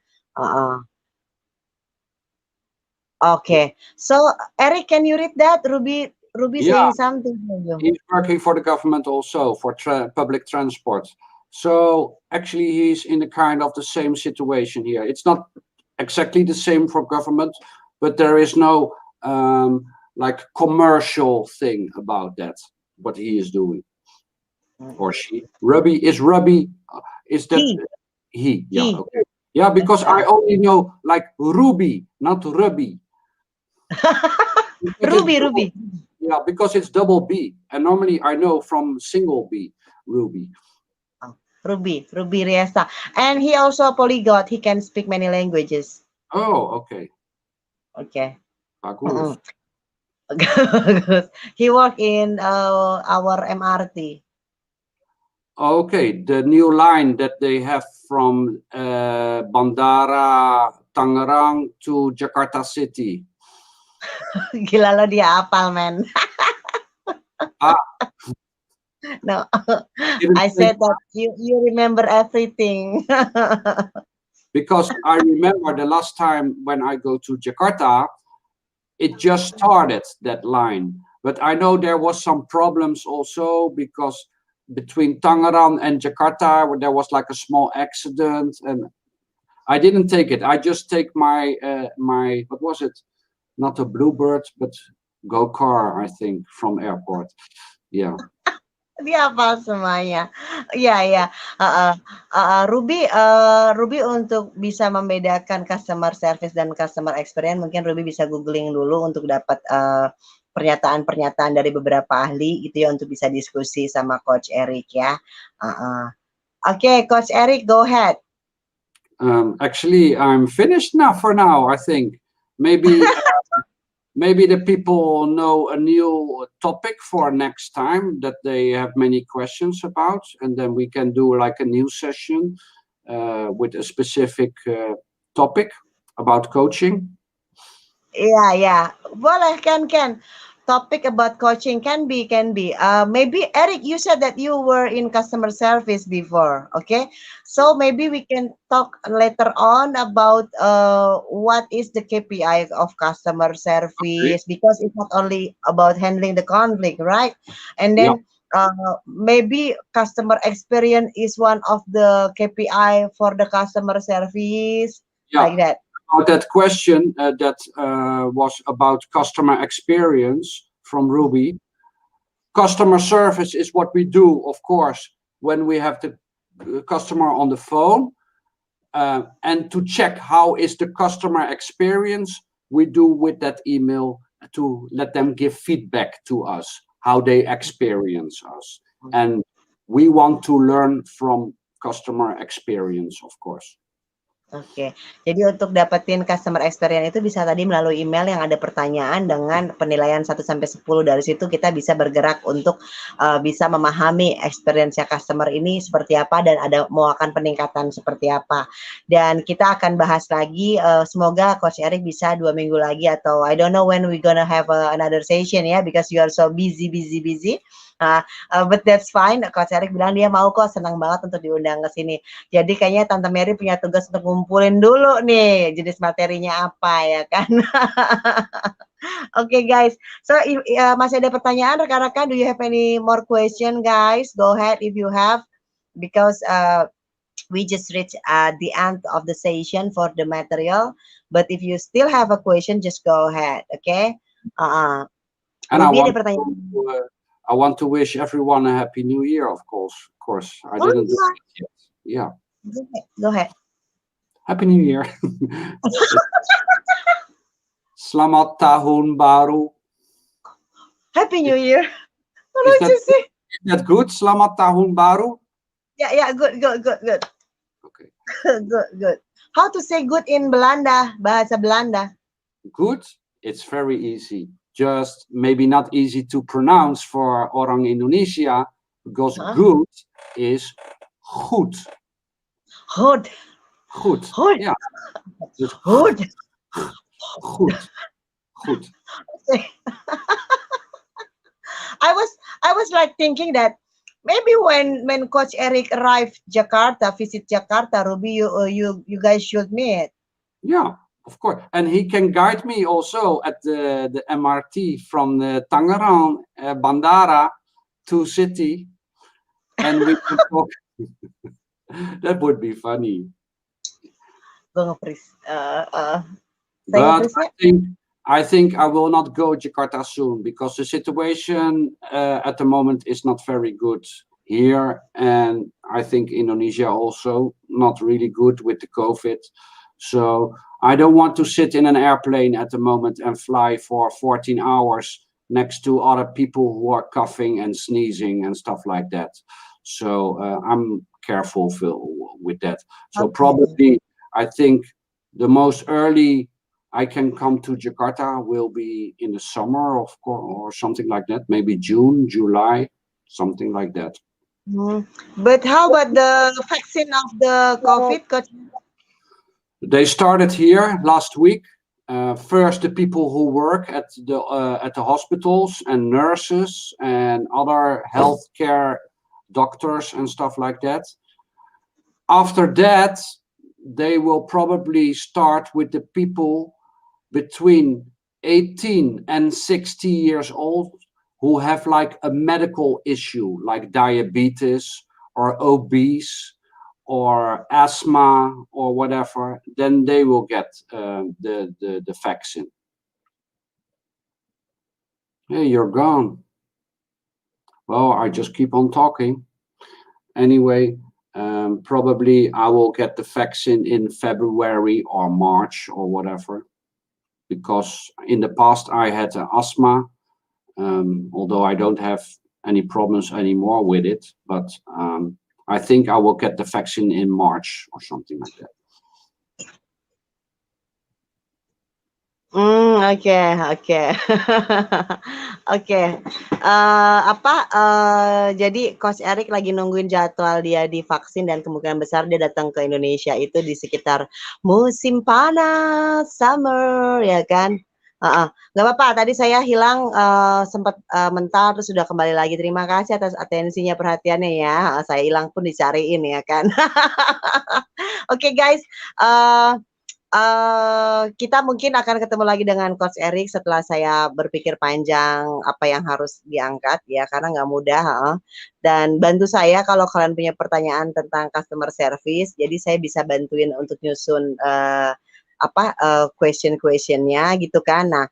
Okay, so Eric, can you read that? Ruby Yeah, saying something for you. he's working for the government also for public transport. So actually, he's in a kind of the same situation here. It's not exactly the same for government, but there is no like commercial thing about that. What he is doing or she. Ruby is that He, he? Yeah, he. okay. Yeah, because I only know like Ruby, not Ruby. Because it's Ruby. yeah, because it's double B, and normally I know from single B, Ruby. Oh, Ruby Riesa. And he also a polyglot. He can speak many languages. Oh, okay. Okay. Bagus. He work in our MRT. Okay, the new line that they have from Bandara Tangerang to Jakarta City. Gila lo dia apal, man. Ah, No, didn't I think said that you remember everything. because I remember the last time when I go to Jakarta, it just started that line. But I know there was some problems also because between Tangerang and Jakarta there was like a small accident, and I didn't take it. I just take my my what was it? Not a Bluebird, but Go Car, I think, from airport. Yeah. Dia hafal semuanya. Iya, iya. Ruby untuk bisa membedakan customer service dan customer experience, mungkin Ruby bisa googling dulu untuk dapat pernyataan-pernyataan dari beberapa ahli gitu ya untuk bisa diskusi sama Coach Eric ya. Oke, Coach Eric, go ahead. Actually, I'm finished now for now, I think. Maybe maybe the people know a new topic for next time that they have many questions about, and then we can do like a new session with a specific topic about coaching. Iya, ya. Boleh, Ken. Topic about coaching can be. Maybe Eric, you said that you were in customer service before, okay? So maybe we can talk later on about what is the KPI of customer service, because it's not only about handling the conflict, right? And then maybe customer experience is one of the KPI for the customer service, Yeah. like that. About that question that was about customer experience from Ruby. Customer service is what we do, of course, when we have the customer on the phone. And to check how is the customer experience, we do with that email to let them give feedback to us, how they experience us. And we want to learn from customer experience, of course. Oke, jadi untuk dapetin customer experience itu bisa tadi melalui email yang ada pertanyaan dengan penilaian 1-10. Dari situ kita bisa bergerak untuk bisa memahami experience-nya customer ini seperti apa dan ada mau akan peningkatan seperti apa. Dan kita akan bahas lagi, semoga Coach Eric bisa 2 minggu lagi atau I don't know when we gonna have another session ya, because you are so busy. But that's fine. Coach Eric bilang dia mau kok, senang banget untuk diundang ke sini. Jadi kayaknya Tante Mary punya tugas untuk ngumpulin dulu nih jenis materinya apa ya kan. Oke guys, so masih ada pertanyaan rekan-rekan? Do you have any more question guys? Go ahead if you have, because we just reached the end of the session for the material. But if you still have a question, just go ahead, okay? And I want to wish everyone a happy new year, of course. I didn't do it yet. Yeah. Go ahead. Happy New Year. Selamat Tahun Baru. Happy New Year. Is that good? Selamat Tahun Baru? Yeah, good. Okay. Good. How to say good in Belanda, bahasa Belanda? Good? It's very easy. Just maybe not easy to pronounce for orang Indonesia, because good is goed. Goed. Yeah. Goed. Okay. I was like thinking that maybe when Coach Eric arrived visit Jakarta, Ruby, you guys should meet. Yeah, of course. And he can guide me also at the MRT from the Tangerang Bandara to city, and we can talk. That would be funny. But I think I will not go Jakarta soon, because the situation at the moment is not very good here, and I think Indonesia also not really good with the COVID. So I don't want to sit in an airplane at the moment and fly for 14 hours next to other people who are coughing and sneezing and stuff like that. So I'm careful with that. So probably I think the most early I can come to Jakarta will be in the summer, of course, or something like that. Maybe June, July, something like that. But how about the vaccine of the COVID? They started here last week. First, the people who work at the hospitals and nurses and other healthcare doctors and stuff like that. After that, they will probably start with the people between 18 and 60 years old who have like a medical issue, like diabetes or obese or asthma or whatever. Then they will get the vaccine. Hey, you're gone. Well, I just keep on talking. Anyway, probably I will get the vaccine in February or March or whatever, because in the past I had asthma, although I don't have any problems anymore with it, but I think I will get the vaccine in March or something like that. Oke. Jadi Coach Eric lagi nungguin jadwal dia divaksin, dan kemungkinan besar dia datang ke Indonesia itu di sekitar musim panas, summer, ya kan? Nggak apa-apa, tadi saya hilang sempat mentar, terus sudah kembali lagi. Terima kasih atas atensinya, perhatiannya ya. Saya hilang pun dicariin ya kan. Oke guys, Kita mungkin akan ketemu lagi dengan Coach Eric setelah saya berpikir panjang apa yang harus diangkat ya, karena nggak mudah, heeh. Dan bantu saya kalau kalian punya pertanyaan tentang customer service, jadi saya bisa bantuin untuk nyusun question-questionnya gitu kan. Nah,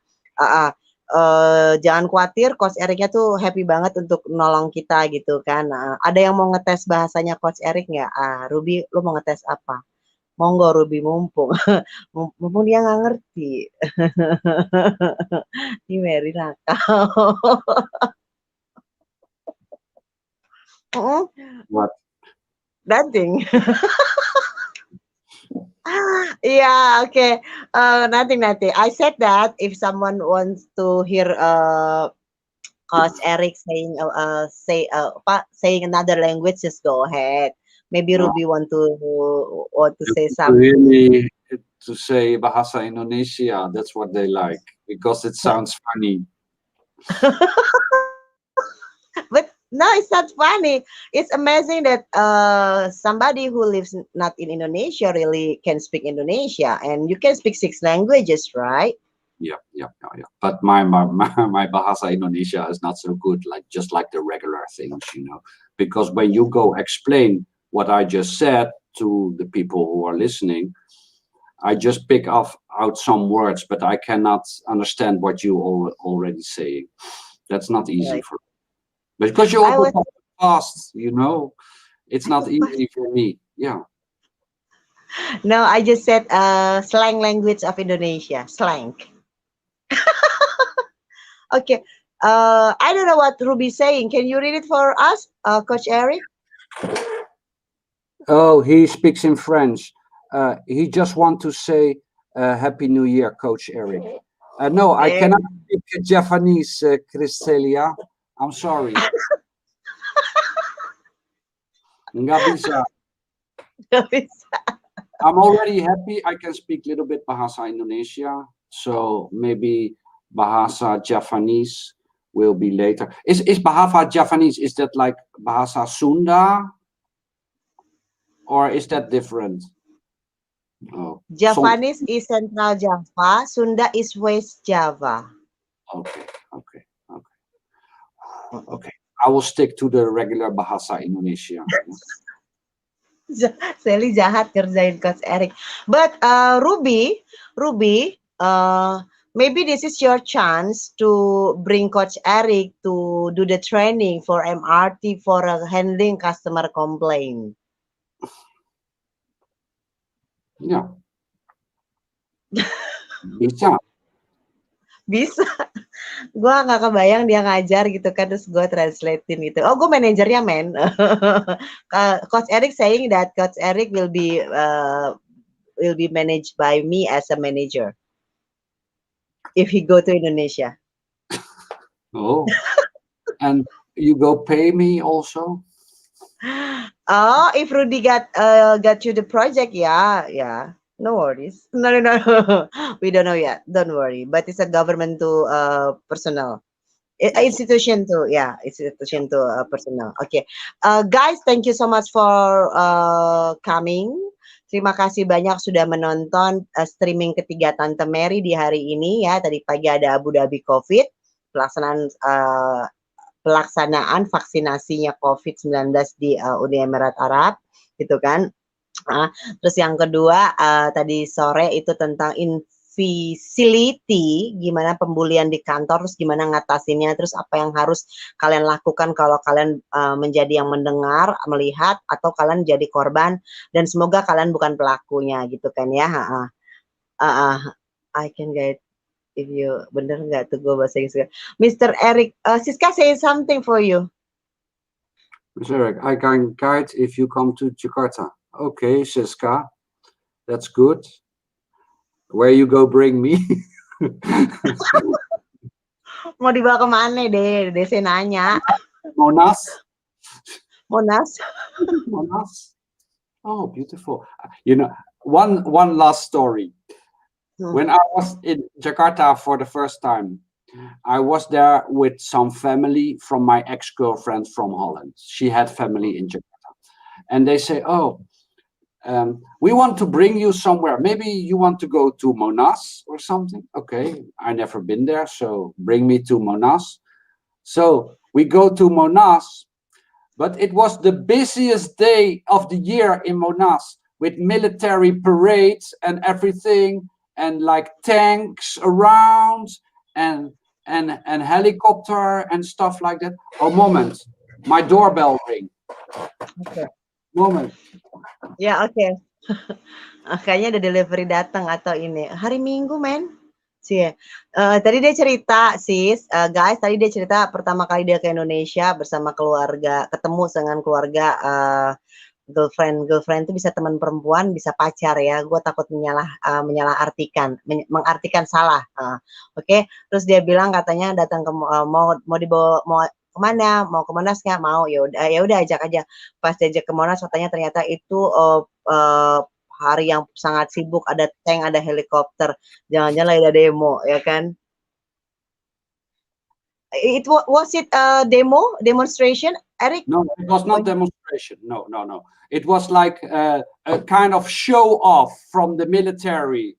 jangan khawatir, Coach Ericnya tuh happy banget untuk nolong kita gitu kan. Nah, ada yang mau ngetes bahasanya Coach Eric nggak? Ruby, lu mau ngetes apa? Monggo Ruby, mumpung mumpung dia nggak ngerti. Ini Mary nakal. What? Nothing. Yeah, okay. Nothing. I said that if someone wants to hear Coach Eric saying another language, just go ahead. Maybe No, Ruby want to you say want to hear something. me to say Bahasa Indonesia. That's what they like because it sounds funny. But no, it's not funny. It's amazing that somebody who lives not in Indonesia really can speak Indonesia, and you can speak 6 languages, right? Yeah. But my Bahasa Indonesia is not so good, like just like the regular things, because when you go explain what I just said to the people who are listening, I just pick off out some words, but I cannot understand what you already saying. That's not easy Like, for because you I also was talk fast, it's I not was fast. easy for me. Yeah. No, I just said slang language of Indonesia. Slang. Okay. I don't know what Ruby's saying. Can you read it for us, Coach Eric? Oh, he speaks in French. He just want to say Happy New Year, Coach Eric. No, I Eh, cannot speak Japanese, Cristelia. I'm sorry. Nggak bisa. I'm already happy I can speak a little bit Bahasa Indonesia. So maybe Bahasa Japanese will be later. Is Bahasa Japanese, is that like Bahasa Sunda? Or is that different? Oh, Javanese is Central Java. Sunda is West Java. okay, okay, okay, okay. I will stick to the regular Bahasa Indonesia. Sally jahat kerjain Coach Eric. But Ruby, maybe this is your chance to bring Coach Eric to do the training for MRT for handling customer complaint. Ya, bisa. Bisa. Gua nggak kebayang dia ngajar gitu kan, terus gue translatein gitu. Oh, gue manajernya, men. Coach Eric saying that Coach Eric will be managed by me as a manager if he go to Indonesia. Oh, and you go pay me also? Oh, if Rudy got you the project, yeah. No worries. No. We don't know yet. Don't worry. But it's a government to personnel. Yes. Institution to, yeah, institution to personnel. Okay. Guys, thank you so much for coming. Terima kasih banyak sudah menonton streaming ketiga Tante Mary di hari ini ya. Tadi pagi ada Abu Dhabi COVID, pelaksanaan vaksinasinya COVID-19 di Uni Emirat Arab gitu kan. Terus yang kedua tadi sore itu tentang invisibility, gimana pembulian di kantor, terus gimana ngatasinnya, terus apa yang harus kalian lakukan kalau kalian menjadi yang mendengar, melihat, atau kalian jadi korban, dan semoga kalian bukan pelakunya gitu kan ya. I can get if you bener nggak tuh gue bahasa Inggris. Mr. Eric, Siska say something for you. Mr. Eric, I can guide if you come to Jakarta. Okay, Siska, that's good. Where you go bring me? Mau dibawa kemana deh? Desi nanya. Monas? Monas. Monas? Oh, beautiful. One last story. When I was in Jakarta for the first time, I was there with some family from my ex-girlfriend from Holland. She had family in Jakarta. And they say, oh, We want to bring you somewhere. Maybe you want to go to Monas or something. Okay, I never been there, so bring me to Monas. So we go to Monas, but it was the busiest day of the year in Monas with military parades and everything, and like tanks around and and helicopter and stuff like that. Oh, moment, my doorbell ring. Oke. Moment. Ya, oke. Kayaknya ada delivery datang atau ini. Hari Minggu, men. Sih. Tadi dia cerita, sis, guys, tadi dia cerita pertama kali dia ke Indonesia bersama keluarga, ketemu dengan keluarga girlfriend itu bisa teman perempuan, bisa pacar ya. Gue takut menyalahartikan, mengartikan salah. Oke. Terus dia bilang katanya datang ke mau dibawa mau kemana? Mau ke Monas nggak? Mau, ya udah ajak aja. Pas diajak ke Monas katanya ternyata itu hari yang sangat sibuk, ada tank, ada helikopter, jangan-jangan lagi ada demo, ya kan? Was it demonstration, Eric? No, it was not demonstration. No, no, no. It was like a kind of show off from the military,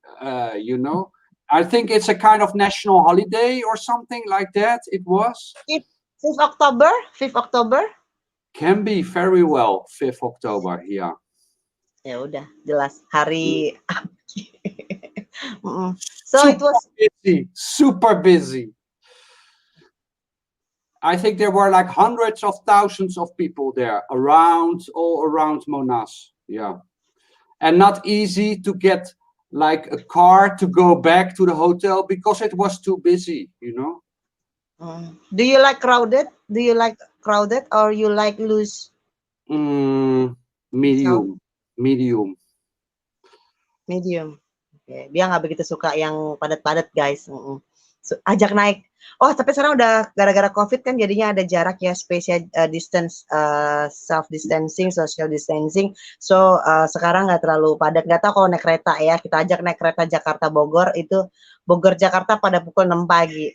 you know. I think it's a kind of national holiday or something like that. It was. 5th October? 5th October? Can be very well 5th October, yeah. Ya udah, jelas hari. So super it was busy, super busy. I think there were like hundreds of thousands of people there all around Monas. Yeah. And not easy to get like a car to go back to the hotel because it was too busy, you know. Do you like crowded? Do you like crowded or you like loose? Medium. Medium. Medium. Okay. Dia nggak begitu suka yang padat-padat, guys. So, ajak naik. Oh, tapi sekarang udah gara-gara COVID kan jadinya ada jarak ya, spatial distance, self distancing, social distancing. So sekarang nggak terlalu padat. Nggak tahu kalau naik kereta ya. Kita ajak naik kereta Jakarta Bogor itu Bogor Jakarta pada pukul 6 pagi.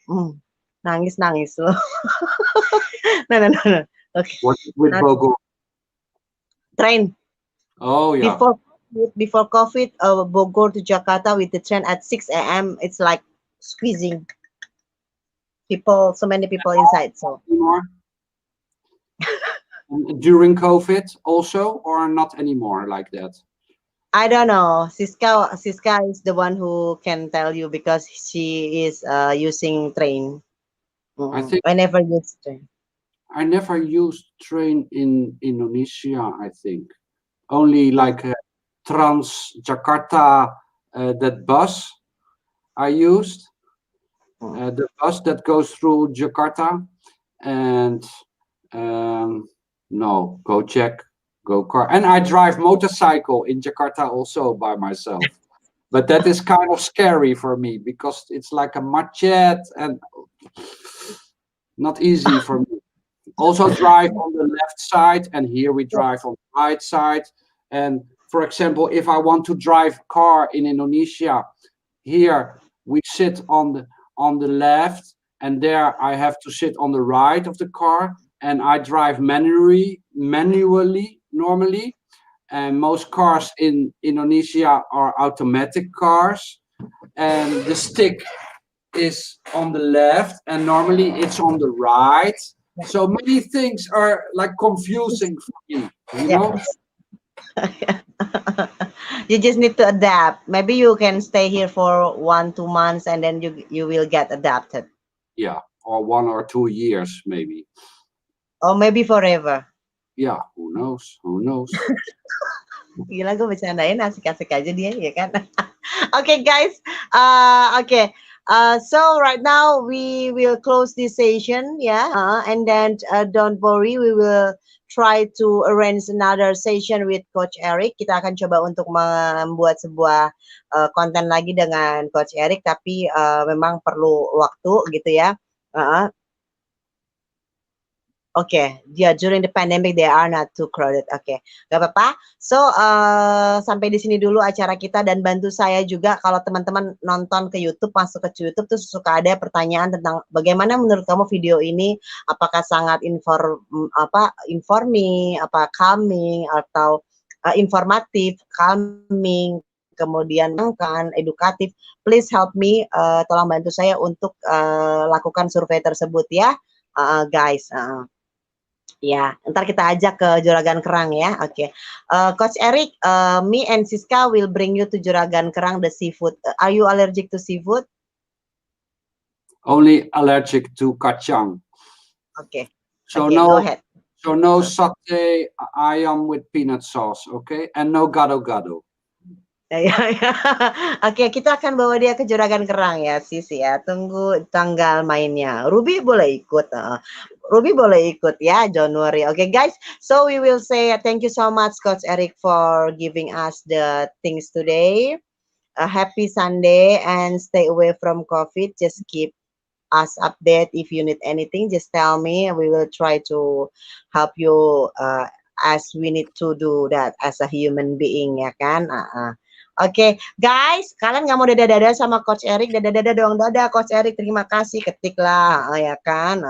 Nangis loh. No. Okay. What with Bogor? Train. Oh yeah. Before COVID, Bogor to Jakarta with the train at 6 a.m. It's like squeezing people, so many people inside. So during COVID also, or not anymore like that? I don't know. Siska is the one who can tell you because she is using train. I think I never used train. I never used train in Indonesia. I think only like Trans Jakarta, that bus I used, the bus that goes through Jakarta, and no, go car, and I drive motorcycle in Jakarta also by myself. But that is kind of scary for me because it's like a machete and not easy for me. Also drive on the left side, and here we drive on the right side. And for example, if I want to drive car in Indonesia, here we sit on the left, and there I have to sit on the right of the car, and I drive manually normally. And most cars in Indonesia are automatic cars, and the stick is on the left, and normally it's on the right. So many things are like confusing for me, you know. You just need to adapt. Maybe you can stay here for 1-2 months, and then you will get adapted. Yeah, or 1 or 2 years maybe. Or maybe forever. Yeah, who knows? Who knows? Gila, gue bercandain asik-asik aja dia, ya kan? Okay, guys. Okay. So right now we will close this session, yeah, and then don't worry, we will try to arrange another session with Coach Eric. Kita akan coba untuk membuat sebuah konten lagi dengan Coach Eric, tapi memang perlu waktu gitu ya. Okay, yeah, during the pandemic they are not too crowded. Okay, gak apa-apa. So sampai di sini dulu acara kita, dan bantu saya juga kalau teman-teman nonton ke YouTube, masuk ke YouTube tuh suka ada pertanyaan tentang bagaimana menurut kamu video ini, apakah sangat informing, apa calming, atau informatif, calming, kemudian menyenangkan, edukatif, please help me, tolong bantu saya untuk lakukan survei tersebut ya, guys. Ya, ntar kita ajak ke Juragan Kerang ya. Oke. Coach Eric, me and Siska will bring you to Juragan Kerang, the seafood. Are you allergic to seafood? Only allergic to kacang. Okay. So Okay, no, go ahead. so no satay ayam with peanut sauce, okay? And no gado-gado. Ya, ya. Oke, kita akan bawa dia ke Juragan Kerang ya, Sis ya. Tunggu tanggal mainnya. Ruby boleh ikut. Ruby boleh ikut ya, Januari. Oke, guys. So we will say thank you so much, Coach Eric, for giving us the things today. A happy Sunday and stay away from COVID. Just keep us update. If you need anything, just tell me. We will try to help you as we need to do that as a human being, ya kan? Oke, guys, kalian nggak mau dadah-dadah sama Coach Eric? Dadah-dadah dong, dadah Coach Eric. Terima kasih, ketiklah, ya kan?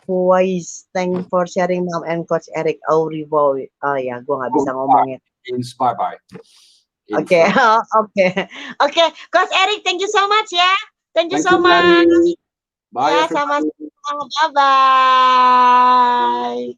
Voice, thank for sharing Mom and Coach Eric. Oh, revolt. Oh ya, gue nggak bisa ngomongnya. Bye-bye. Oke, oke, oke. Coach Eric, thank you so much ya. Thank you so much. Bye, Ya, everybody. sama-sama. Bye-bye.